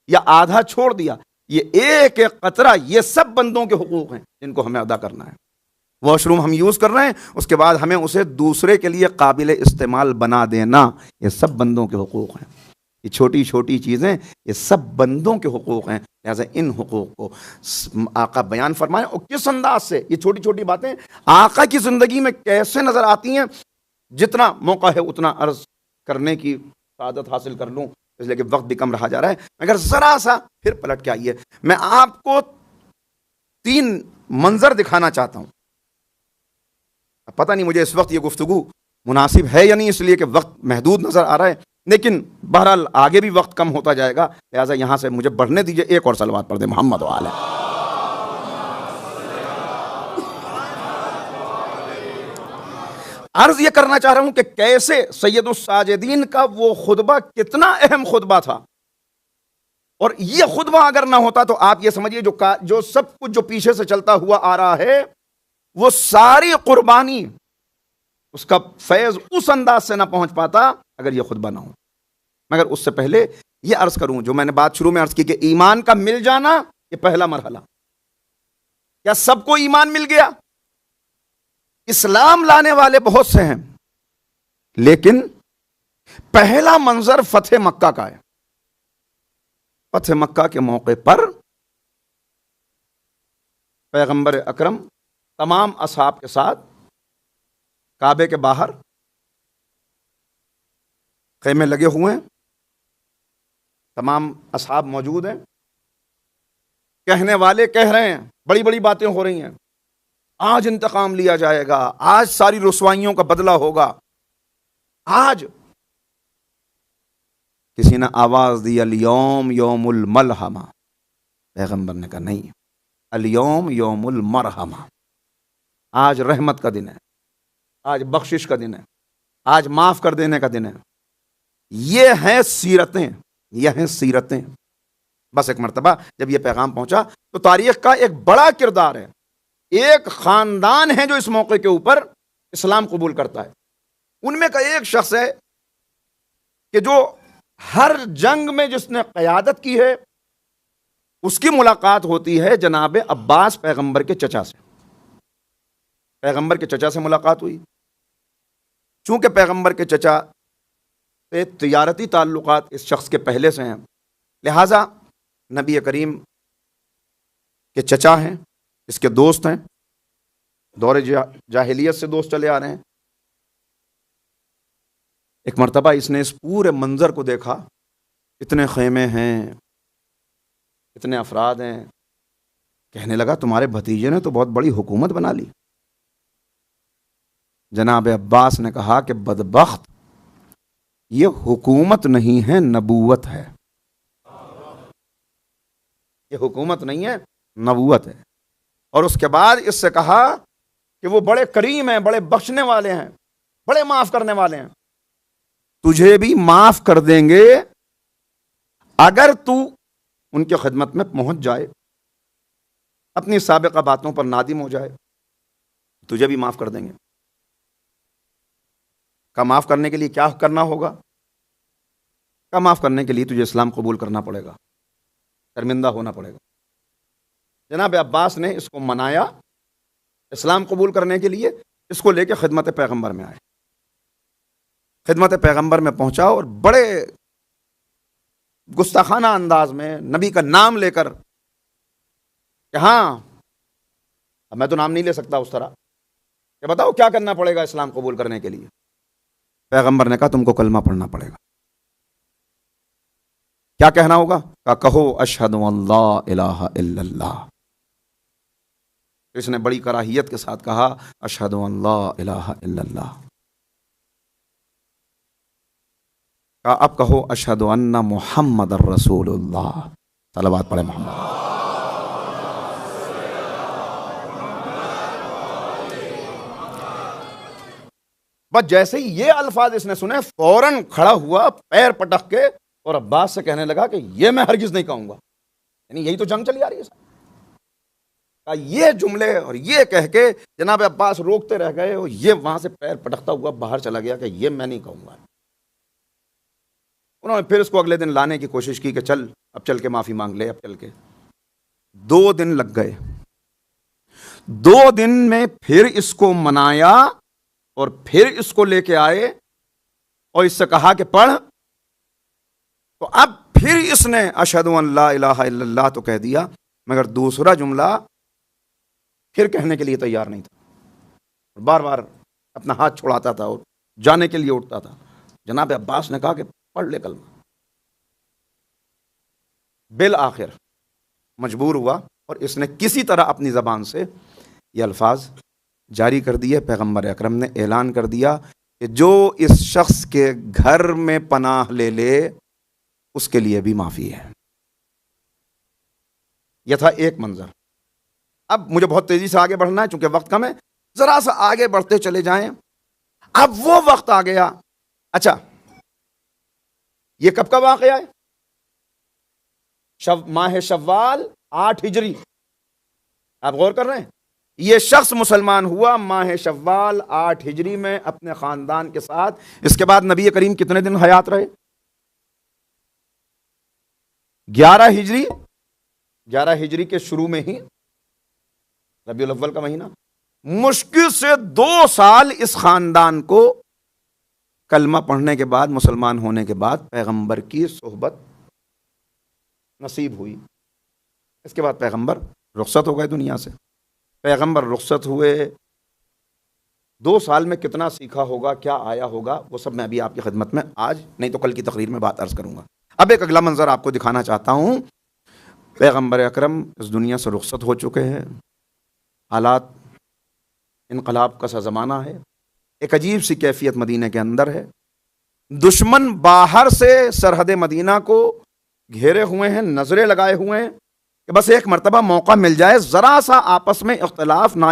یا آدھا چھوڑ دیا، یہ ایک ایک قطرہ، یہ سب بندوں کے حقوق ہیں جن کو ہمیں ادا کرنا ہے. واش روم ہم یوز کر رہے ہیں، اس کے بعد ہمیں اسے دوسرے کے لیے قابل استعمال بنا دینا، یہ سب بندوں کے حقوق ہیں. یہ چھوٹی چھوٹی چیزیں یہ سب بندوں کے حقوق ہیں، لہٰذا ان حقوق کو آقا بیان فرمائیں، اور کس انداز سے یہ چھوٹی چھوٹی باتیں آقا کی زندگی میں کیسے نظر آتی ہیں۔ جتنا موقع ہے اتنا عرض کرنے کی سعادت حاصل کر لوں، اس لیے کہ وقت بھی کم رہا جا رہا ہے، مگر ذرا سا پھر پلٹ کے آئیے، میں آپ کو 3 منظر دکھانا چاہتا ہوں۔ پتہ نہیں مجھے اس وقت یہ گفتگو مناسب ہے یا نہیں، اس لیے کہ وقت محدود نظر آ رہا ہے، لیکن بہرحال آگے بھی وقت کم ہوتا جائے گا، لہٰذا یہاں سے مجھے بڑھنے دیجئے۔ ایک اور صلوات پڑھ دیں محمد وعلہ۔ عرض یہ کرنا چاہ رہا ہوں کہ کیسے سید الساجدین کا وہ خطبہ کتنا اہم خطبہ تھا، اور یہ خطبہ اگر نہ ہوتا تو آپ یہ سمجھیے جو سب کچھ جو پیچھے سے چلتا ہوا آ رہا ہے وہ ساری قربانی، اس کا فیض اس انداز سے نہ پہنچ پاتا اگر یہ خطبہ نہ ہو۔ مگر اس سے پہلے یہ عرض کروں جو میں نے بات شروع میں عرض کی کہ ایمان کا مل جانا یہ پہلا مرحلہ۔ کیا سب کو ایمان مل گیا؟ اسلام لانے والے بہت سے ہیں، لیکن پہلا منظر فتح مکہ کا ہے۔ فتح مکہ کے موقع پر پیغمبر اکرم تمام اصحاب کے ساتھ کعبے کے باہر خیمے لگے ہوئے ہیں، تمام اصحاب موجود ہیں، کہنے والے کہہ رہے ہیں، بڑی بڑی باتیں ہو رہی ہیں، آج انتقام لیا جائے گا، آج ساری رسوائیوں کا بدلہ ہوگا۔ آج کسی نے آواز دی الیوم یوم الملحمہ، پیغمبر نے کہا نہیں، الیوم یوم المرحمہ، آج رحمت کا دن ہے، آج بخشش کا دن ہے، آج معاف کر دینے کا دن ہے۔ یہ ہیں سیرتیں، یہ ہیں سیرتیں۔ بس ایک مرتبہ جب یہ پیغام پہنچا تو تاریخ کا ایک بڑا کردار ہے، ایک خاندان ہے جو اس موقع کے اوپر اسلام قبول کرتا ہے۔ ان میں کا ایک شخص ہے کہ جو ہر جنگ میں جس نے قیادت کی ہے، اس کی ملاقات ہوتی ہے جناب عباس پیغمبر کے چچا سے۔ پیغمبر کے چچا سے ملاقات ہوئی، چونکہ پیغمبر کے چچا سے تجارتی تعلقات اس شخص کے پہلے سے ہیں، لہٰذا نبی کریم کے چچا ہیں، اس کے دوست ہیں، دور جاہلیت سے دوست چلے آ رہے ہیں۔ ایک مرتبہ اس نے اس پورے منظر کو دیکھا، اتنے خیمے ہیں، اتنے افراد ہیں، کہنے لگا تمہارے بھتیجے نے تو بہت بڑی حکومت بنا لی۔ جناب عباس نے کہا کہ بدبخت، یہ حکومت نہیں ہے، نبوت ہے۔ یہ حکومت نہیں ہے، نبوت ہے۔ اور اس کے بعد اس سے کہا کہ وہ بڑے کریم ہیں، بڑے بخشنے والے ہیں، بڑے معاف کرنے والے ہیں، تجھے بھی معاف کر دیں گے اگر تو ان کی خدمت میں پہنچ جائے، اپنی سابقہ باتوں پر نادم ہو جائے، تجھے بھی معاف کر دیں گے۔ کا معاف کرنے کے لیے کیا کرنا ہوگا؟ کا معاف کرنے کے لیے تجھے اسلام قبول کرنا پڑے گا، شرمندہ ہونا پڑے گا۔ جناب عباس نے اس کو منایا اسلام قبول کرنے کے لیے، اس کو لے کے خدمت پیغمبر میں آئے، خدمت پیغمبر میں پہنچا اور بڑے گستاخانہ انداز میں نبی کا نام لے کر کہ ہاں، اب میں تو نام نہیں لے سکتا اس طرح، کہ بتاؤ کیا کرنا پڑے گا اسلام قبول کرنے کے لیے؟ پیغمبر نے کہا تم کو کلمہ پڑھنا پڑے گا۔ کیا کہنا ہوگا؟ کہا کہو اشہد ان لا الہ الا اللہ۔ اس نے بڑی کراہیت کے ساتھ کہا اشہد ان لا الہ الا اللہ۔ کہا اب کہو اشہد ان محمد الرسول اللہ۔ صلوات پڑھے محمد۔ بس جیسے ہی یہ الفاظ اس نے سنے فوراً کھڑا ہوا پیر پٹک کے اور عباس سے کہنے لگا کہ یہ میں ہرگز نہیں کہوں گا، یعنی یہی تو جنگ چلی آ رہی ہے۔ یہ جملے اور یہ کہہ کے جناب عباس روکتے رہ گئے اور یہ وہاں سے پیر پٹکتا ہوا باہر چلا گیا کہ یہ میں نہیں کہوں گا۔ انہوں نے پھر اس کو اگلے دن لانے کی کوشش کی کہ چل اب چل کے معافی مانگ لے، اب چل کے 2 دن لگ گئے۔ 2 دن میں پھر اس کو منایا اور پھر اس کو لے کے آئے اور اس سے کہا کہ پڑھ تو اب پھر اس نے اشہد ان لا الہ الا اللہ تو کہہ دیا، مگر دوسرا جملہ پھر کہنے کے لیے تیار نہیں تھا، بار بار اپنا ہاتھ چھڑاتا تھا اور جانے کے لیے اٹھتا تھا۔ جناب عباس نے کہا کہ پڑھ لے کلمہ۔ بالآخر مجبور ہوا اور اس نے کسی طرح اپنی زبان سے یہ الفاظ جاری کر دیے۔ پیغمبر اکرم نے اعلان کر دیا کہ جو اس شخص کے گھر میں پناہ لے لے اس کے لیے بھی معافی ہے۔ یہ تھا ایک منظر۔ اب مجھے بہت تیزی سے آگے بڑھنا ہے چونکہ وقت کم ہے، ذرا سا آگے بڑھتے چلے جائیں۔ اب وہ وقت آ گیا، اچھا یہ کب کا واقعہ ہے؟ ماہ شوال 8 ہجری، آپ غور کر رہے ہیں؟ یہ شخص مسلمان ہوا ماہ شوال 8 ہجری میں اپنے خاندان کے ساتھ۔ اس کے بعد نبی کریم کتنے دن حیات رہے؟ 11 ہجری، 11 ہجری کے شروع میں ہی ربیع الاول کا مہینہ، مشکل سے 2 سال اس خاندان کو کلمہ پڑھنے کے بعد، مسلمان ہونے کے بعد پیغمبر کی صحبت نصیب ہوئی۔ اس کے بعد پیغمبر رخصت ہو گئے دنیا سے۔ پیغمبر رخصت ہوئے، 2 سال میں کتنا سیکھا ہوگا، کیا آیا ہوگا، وہ سب میں ابھی آپ کی خدمت میں آج نہیں تو کل کی تقریر میں بات عرض کروں گا۔ اب ایک اگلا منظر آپ کو دکھانا چاہتا ہوں۔ پیغمبر اکرم اس دنیا سے رخصت ہو چکے ہیں، حالات انقلاب کا سا زمانہ ہے، ایک عجیب سی کیفیت مدینہ کے اندر ہے۔ دشمن باہر سے سرحد مدینہ کو گھیرے ہوئے ہیں، نظریں لگائے ہوئے ہیں کہ بس ایک مرتبہ موقع مل جائے، ذرا سا آپس میں اختلاف، نا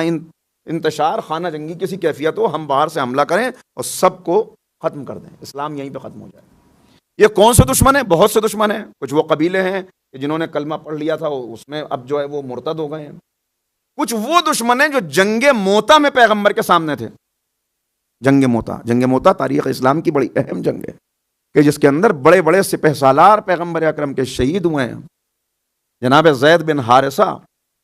انتشار، خانہ جنگی کسی کیفیت ہو، ہم باہر سے حملہ کریں اور سب کو ختم کر دیں، اسلام یہیں پہ ختم ہو جائے۔ یہ کون سے دشمن ہیں؟ بہت سے دشمن ہیں۔ کچھ وہ قبیلے ہیں کہ جنہوں نے کلمہ پڑھ لیا تھا، اس میں اب جو ہے وہ مرتد ہو گئے ہیں۔ کچھ وہ دشمن ہیں جو جنگ موتا میں پیغمبر کے سامنے تھے۔ جنگ موتا تاریخ اسلام کی بڑی اہم جنگ ہے کہ جس کے اندر بڑے بڑے سپہ سالار پیغمبر اکرم کے شہید ہوئے ہیں۔ جناب زید بن حارثہ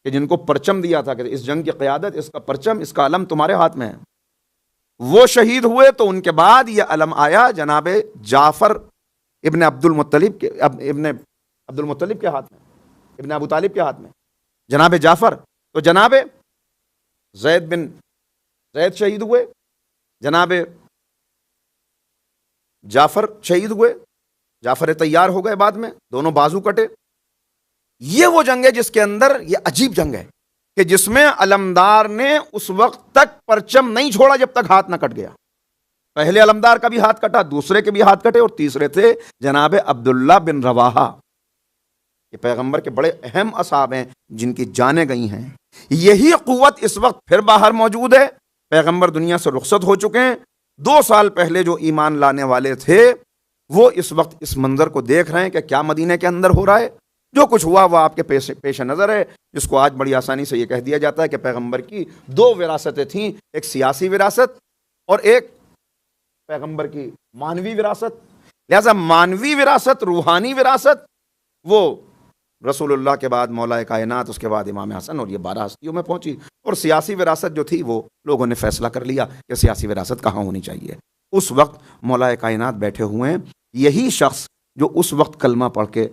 کہ جن کو پرچم دیا تھا کہ اس جنگ کی قیادت، اس کا پرچم، اس کا علم تمہارے ہاتھ میں ہے، وہ شہید ہوئے۔ تو ان کے بعد یہ علم آیا جناب جعفر ابن عبد المطلب کے ہاتھ میں، ابن ابو طالب کے ہاتھ میں، جناب جعفر۔ تو جناب زید شہید ہوئے، جناب جعفر شہید ہوئے، جعفر تیار ہو گئے، بعد میں دونوں بازو کٹے۔ یہ وہ جنگ ہے جس کے اندر یہ عجیب جنگ ہے کہ جس میں علمدار نے اس وقت تک پرچم نہیں چھوڑا جب تک ہاتھ نہ کٹ گیا۔ پہلے علمدار کا بھی ہاتھ کٹا، دوسرے کے بھی ہاتھ کٹے، اور تیسرے تھے جناب عبداللہ بن رواحہ۔ یہ پیغمبر کے بڑے اہم اصحاب ہیں جن کی جانیں گئی ہیں۔ یہی قوت اس وقت پھر باہر موجود ہے۔ پیغمبر دنیا سے رخصت ہو چکے ہیں، 2 سال پہلے جو ایمان لانے والے تھے وہ اس وقت اس منظر کو دیکھ رہے ہیں کہ کیا مدینہ کے اندر ہو رہا ہے۔ جو کچھ ہوا وہ آپ کے پیش نظر ہے، جس کو آج بڑی آسانی سے یہ کہہ دیا جاتا ہے کہ پیغمبر کی 2 وراثتیں تھیں، ایک سیاسی وراثت اور ایک پیغمبر کی معنوی وراثت۔ لہذا معنوی وراثت، روحانی وراثت، وہ رسول اللہ کے بعد مولا کائنات، اس کے بعد امام حسن، اور یہ 12 ہستیوں میں پہنچی۔ اور سیاسی وراثت جو تھی وہ لوگوں نے فیصلہ کر لیا کہ سیاسی وراثت کہاں ہونی چاہیے۔ اس وقت مولا کائنات بیٹھے ہوئے ہیں، یہی شخص جو اس وقت کلمہ پڑھ کے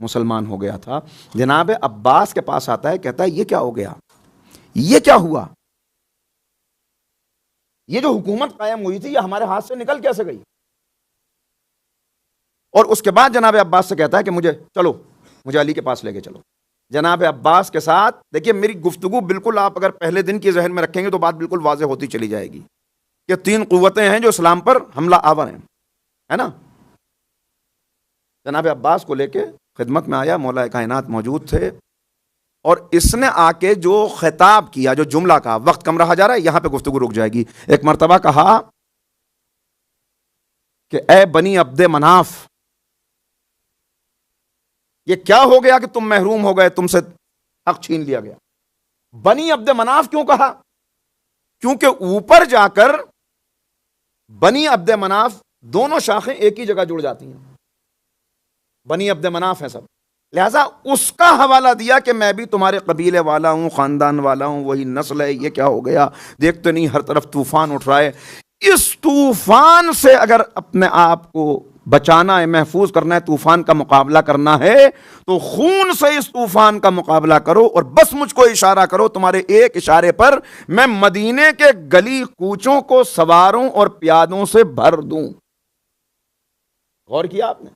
مسلمان ہو گیا تھا، جناب عباس کے پاس آتا ہے، کہتا ہے یہ کیا ہو گیا، یہ کیا ہوا، یہ جو حکومت قائم ہوئی تھی یہ ہمارے ہاتھ سے نکل کیسے گئی؟ اور اس کے بعد جناب عباس سے کہتا ہے کہ مجھے علی کے پاس لے کے چلو۔ جناب عباس کے ساتھ دیکھیے، میری گفتگو بالکل آپ اگر پہلے دن کی ذہن میں رکھیں گے تو بات بالکل واضح ہوتی چلی جائے گی کہ 3 قوتیں ہیں جو اسلام پر حملہ آور ہیں، ہے نا۔ جناب عباس کو لے کے خدمت میں آیا، مولا کائنات موجود تھے، اور اس نے آ کے جو خطاب کیا، جو جملہ کہا، وقت کم رہا جا رہا ہے، یہاں پہ گفتگو رک جائے گی۔ ایک مرتبہ کہا کہ اے بنی عبد مناف، یہ کیا ہو گیا کہ تم محروم ہو گئے، تم سے حق چھین لیا گیا۔ بنی عبد مناف کیوں کہا؟ کیونکہ اوپر جا کر بنی عبد مناف دونوں شاخیں ایک ہی جگہ جڑ جاتی ہیں، بنی عبد مناف ہیں سب، لہذا اس کا حوالہ دیا کہ میں بھی تمہارے قبیلے والا ہوں، خاندان والا ہوں، وہی نسل ہے۔ یہ کیا ہو گیا؟ دیکھتے نہیں ہر طرف طوفان اٹھ رہا ہے، اس طوفان سے اگر اپنے آپ کو بچانا ہے، محفوظ کرنا ہے، طوفان کا مقابلہ کرنا ہے تو خون سے اس طوفان کا مقابلہ کرو، اور بس مجھ کو اشارہ کرو، تمہارے ایک اشارے پر میں مدینے کے گلی کوچوں کو سواروں اور پیادوں سے بھر دوں۔ غور کیا آپ نے؟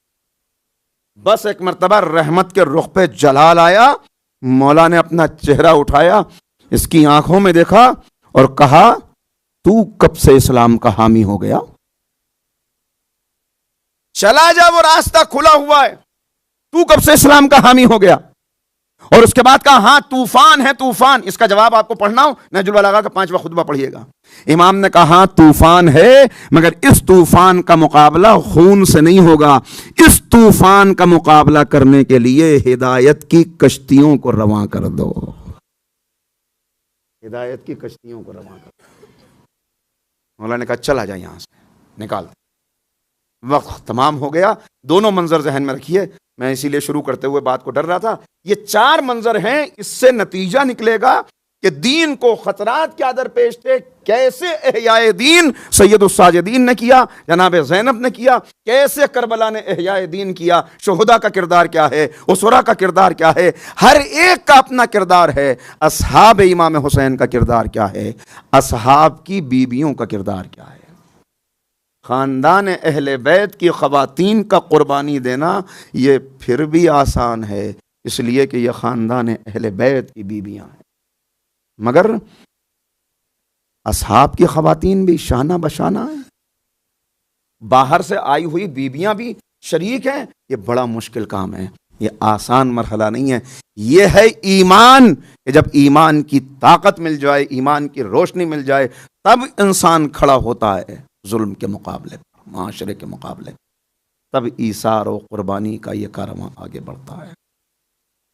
بس ایک مرتبہ رحمت کے رخ پہ جلال آیا، مولا نے اپنا چہرہ اٹھایا، اس کی آنکھوں میں دیکھا اور کہا تو کب سے اسلام کا حامی ہو گیا؟ چلا جا، وہ راستہ کھلا ہوا ہے، تو کب سے اسلام کا حامی ہو گیا؟ اور اس کے بعد کہا ہاں طوفان ہے، طوفان۔ اس کا جواب آپ کو پڑھنا ہو نہج البلاغہ کا 5واں خطبہ پڑھیے گا۔ امام نے کہا ہاں طوفان ہے، مگر اس طوفان کا مقابلہ خون سے نہیں ہوگا، اس طوفان کا مقابلہ کرنے کے لیے ہدایت کی کشتیوں کو رواں کر دو، ہدایت کی کشتیوں کو رواں کر دو۔ مولا نے کہا چلا جا یہاں سے، نکال دے۔ وقت تمام ہو گیا۔ دونوں منظر ذہن میں رکھیے، میں اسی لیے شروع کرتے ہوئے بات کو ڈر رہا تھا۔ یہ 4 منظر ہیں، اس سے نتیجہ نکلے گا کہ دین کو خطرات کیا درپیش تھے، کیسے احیاء دین سید الساجدین نے کیا، جناب زینب نے کیا، کیسے کربلا نے احیاء دین کیا، شہداء کا کردار کیا ہے، اسرا کا کردار کیا ہے، ہر ایک کا اپنا کردار ہے۔ اصحاب امام حسین کا کردار کیا ہے، اصحاب کی بیویوں کا کردار کیا ہے۔ خاندان اہل بیت کی خواتین کا قربانی دینا یہ پھر بھی آسان ہے، اس لیے کہ یہ خاندان اہل بیت کی بیویاں ہیں، مگر اصحاب کی خواتین بھی شانہ بشانہ ہیں، باہر سے آئی ہوئی بیویاں بھی شریک ہیں۔ یہ بڑا مشکل کام ہے، یہ آسان مرحلہ نہیں ہے۔ یہ ہے ایمان کہ جب ایمان کی طاقت مل جائے، ایمان کی روشنی مل جائے، تب انسان کھڑا ہوتا ہے ظلم کے مقابلے پر، معاشرے کے مقابلے، تب ایثار و قربانی کا یہ کارواں آگے بڑھتا ہے۔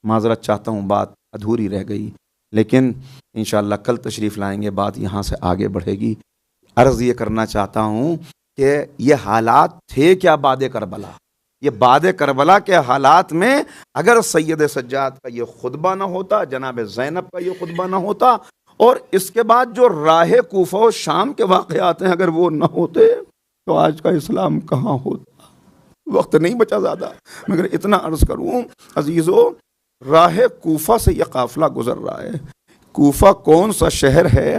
معذرت چاہتا ہوں، بات ادھوری رہ گئی، لیکن انشاءاللہ کل تشریف لائیں گے، بات یہاں سے آگے بڑھے گی۔ عرض یہ کرنا چاہتا ہوں کہ یہ حالات تھے کیا بعد کربلا؟ یہ بعد کربلا کے حالات میں اگر سید سجاد کا یہ خطبہ نہ ہوتا، جناب زینب کا یہ خطبہ نہ ہوتا، اور اس کے بعد جو راہ کوفہ و شام کے واقعات ہیں اگر وہ نہ ہوتے تو آج کا اسلام کہاں ہوتا؟ وقت نہیں بچا زیادہ، مگر اتنا عرض کروں عزیزو، راہ کوفہ سے یہ قافلہ گزر رہا ہے۔ کوفہ کون سا شہر ہے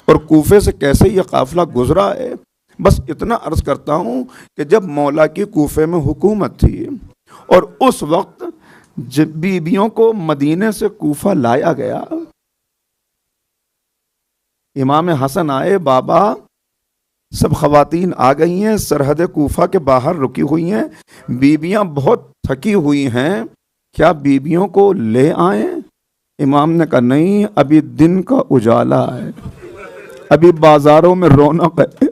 اور کوفے سے کیسے یہ قافلہ گزرا ہے، بس اتنا عرض کرتا ہوں کہ جب مولا کی کوفے میں حکومت تھی اور اس وقت جب بیویوں کو مدینے سے کوفہ لایا گیا، امام حسن آئے، بابا سب خواتین آ گئی ہیں، سرحد کوفہ کے باہر رکی ہوئی ہیں، بیویاں بہت تھکی ہوئی ہیں، کیا بیویوں کو لے آئیں؟ امام نے کہا نہیں، ابھی دن کا اجالا ہے، ابھی بازاروں میں رونق ہے،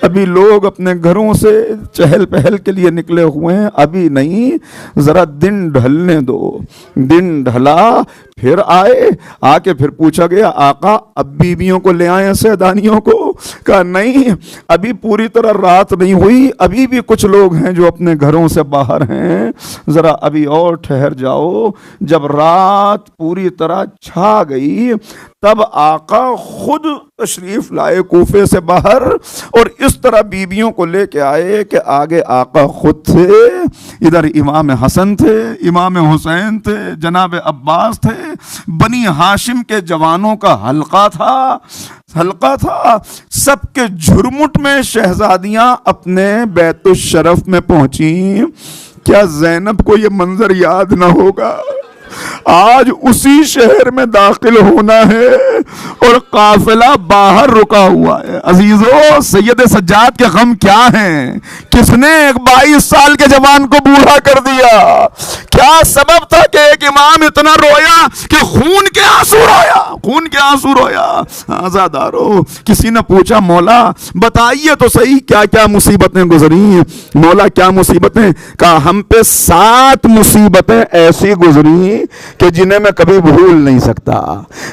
ابھی لوگ اپنے گھروں سے چہل پہل کے لیے نکلے ہوئے ہیں، ابھی نہیں، ذرا دن ڈھلنے دو۔ دن ڈھلا، پھر آئے، آ کے پھر پوچھا گیا آقا اب بیویوں کو لے آئے سیدانیوں کو؟ کہا نہیں، ابھی پوری طرح رات نہیں ہوئی، ابھی بھی کچھ لوگ ہیں جو اپنے گھروں سے باہر ہیں، ذرا ابھی اور ٹھہر جاؤ۔ جب رات پوری طرح چھا گئی تب آقا خود تشریف لائے کوفے سے باہر، اور اس طرح بیویوں کو لے کے آئے کہ آگے آقا خود تھے، ادھر امام حسن تھے، امام حسین تھے، جناب عباس تھے، بنی ہاشم کے جوانوں کا حلقہ تھا، سب کے جھرمٹ میں شہزادیاں اپنے بیت الشرف میں پہنچیں۔ کیا زینب کو یہ منظر یاد نہ ہوگا؟ آج اسی شہر میں داخل ہونا ہے اور قافلہ باہر رکا ہوا ہے۔ عزیزو، سید سجاد کے غم کیا ہیں؟ کس نے ایک 22 سال کے جوان کو بوڑھا کر دیا؟ کیا سبب تھا کہ ایک امام اتنا رویا کہ خون کے آنسو رویا؟ آزادارو، کسی نے پوچھا مولا بتائیے تو صحیح کیا کیا مصیبتیں گزری؟ مولا کیا مصیبتیں؟ کہا ہم پہ 7 مصیبتیں ایسی گزری کہ جنہیں میں کبھی بھول نہیں سکتا،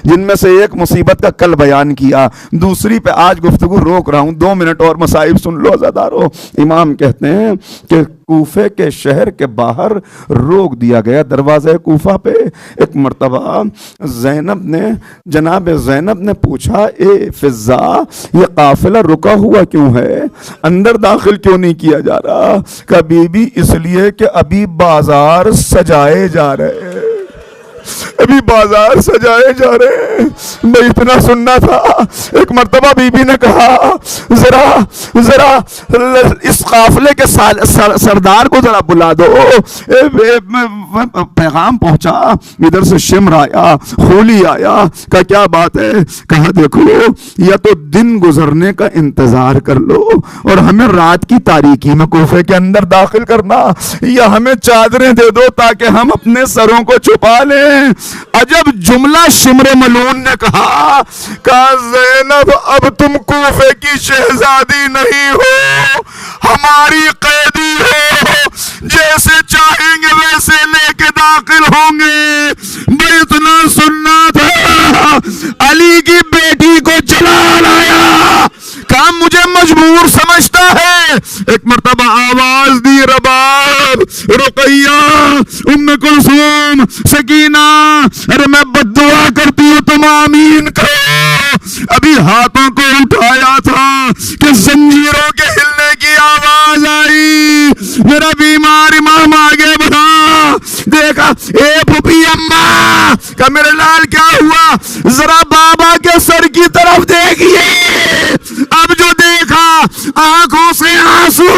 جن میں سے ایک مصیبت کا کل بیان کیا، دوسری پہ آج گفتگو روک رہا ہوں، 2 منٹ اور مصائب سن لو عزادارو۔ امام کہتے ہیں کہ کوفے کے شہر کے باہر روک دیا گیا دروازے کوفہ پہ۔ ایک مرتبہ جناب زینب نے پوچھا، اے فضا یہ قافلہ رکا ہوا کیوں ہے، اندر داخل کیوں نہیں کیا جا رہا؟ کہ بی بی اس لیے کہ ابھی بازار سجائے جا رہے ہیں، ابھی بازار سجائے جا رہے ہیں۔ میں اتنا سننا تھا۔ ایک مرتبہ بی بی نے کہا ذرا اس قافلے کے سردار کو ذرا بلا دو، پیغام پہنچا، ادھر سے شمر آیا، خولی آیا، کہا کیا بات ہے؟ کہا دیکھو یا تو دن گزرنے کا انتظار کر لو اور ہمیں رات کی تاریکی میں کوفے کے اندر داخل کرنا، یا ہمیں چادریں دے دو تاکہ ہم اپنے سروں کو چھپا لیں۔ عجب جملہ شمر ملون نے کہا زینب اب تم کوفے کی شہزادی نہیں ہو، ہماری قیدی ہو، جیسے چاہیں گے ویسے لے کے داخل ہوں گے۔ میں اتنا سننا تھا، علی کی بیٹی کو چلا لایا، کہا مجھے مجبور سمجھتا ہے۔ ایک مرتبہ آواز دی رباب، رقیہ، ام کلثوم، سکینہ، ارے میں بد دعا کرتی ہوں تم آمین کرو۔ ابھی ہاتھوں کو اٹھایا تھا کہ زنجیروں کے ہلنے کی آواز آئی، میرا بیمار امام آگے بڑھا، دیکھا اے پھوپھی اماں، کہ میرے لال کیا ہوا؟ ذرا بابا کے سر کی طرف دیکھیے۔ اب جو دیکھا آنکھوں سے آنسو۔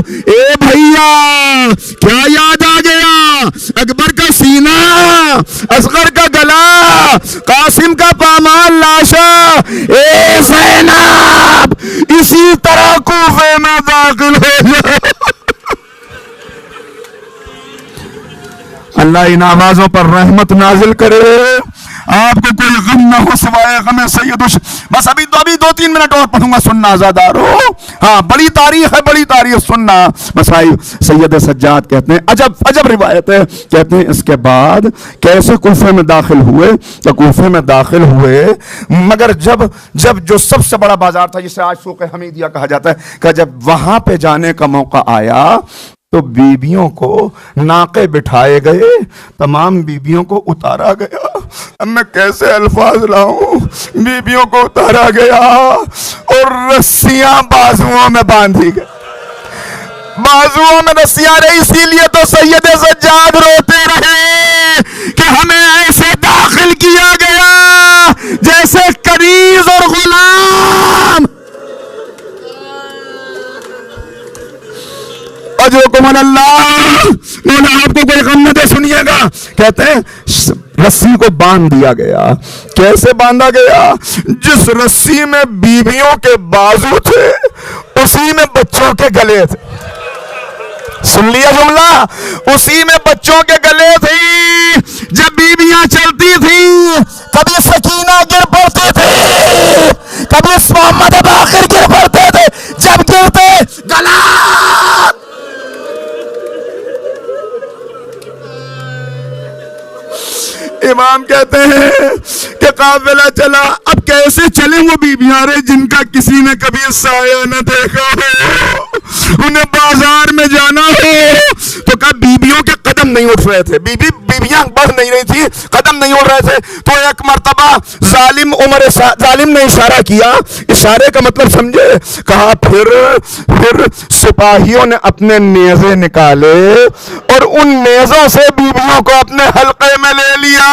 اے بھیا کیا یاد آ گیا؟ اکبر کا سینہ، اصغر کا گلا، قاسم کا پامال لاشا۔ اے زینب اسی طرح کوفے میں داخل ہو جائے۔ اللہ ان آوازوں پر رحمت نازل کرے، آپ کو کوئی غم نہ ہو سوائے غم سید بس ابھی 2-3 منٹ اور پڑھوں گا، سننا آزادارو۔ ہاں بڑی تاریخ ہے، بڑی تاریخ سننا۔ مصائب سید سجاد کہتے ہیں عجب روایت ہے، کہتے ہیں اس کے بعد کیسے کوفے میں داخل ہوئے؟ تو کوفے میں داخل ہوئے مگر جب جو سب سے بڑا بازار تھا جسے آج سوق حمیدیہ کہا جاتا ہے، کہ جب وہاں پہ جانے کا موقع آیا تو بیبیوں کو ناقے بٹھائے گئے، تمام بیبیوں کو اتارا گیا۔ اب میں کیسے الفاظ لاؤں؟ بیبیوں کو اتارا گیا اور رسیاں بازوؤں میں باندھی گئی، بازوؤں میں رسیاں رہی، اسی لیے تو سید سجاد روتے رہے کہ ہمیں ایسے داخل کیا گیا جیسے کنیز اور غلام۔ اجرکم اللہ، مولا آپ کو کوئی غم نہ دے، سنیے گا۔ کہتے ہیں رسی کو باندھ دیا گیا۔ کیسے باندھا گیا؟ جس رسی میں بیویوں کے بازو تھے اسی میں بچوں کے گلے تھے۔ سن لیا جملہ؟ اسی میں بچوں کے گلے تھی۔ جب بیویاں چلتی تھی کبھی سکینہ گر پڑتے تھے، کبھی محمد باقر گر پڑتے تھے، جب گرتے گلا۔ امام کہتے ہیں کہ قافلہ چلا، اب کیسے چلیں وہ بیبیاں رہے جن کا کسی نے کبھی سایہ نہ دیکھا ہو، انہیں بازار میں جانا ہو تو کہا بیبیوں کے قدم نہیں اٹھ رہے تھے، بیبیاں بڑھ نہیں رہی تھی، قدم نہیں اٹھ رہے تھے۔ تو ایک مرتبہ ظالم نے اشارہ کیا، اشارے کا مطلب سمجھے؟ کہا پھر سپاہیوں نے اپنے نیزے نکالے اور ان نیزوں سے بیبیوں کو اپنے حلقے میں لے لیا۔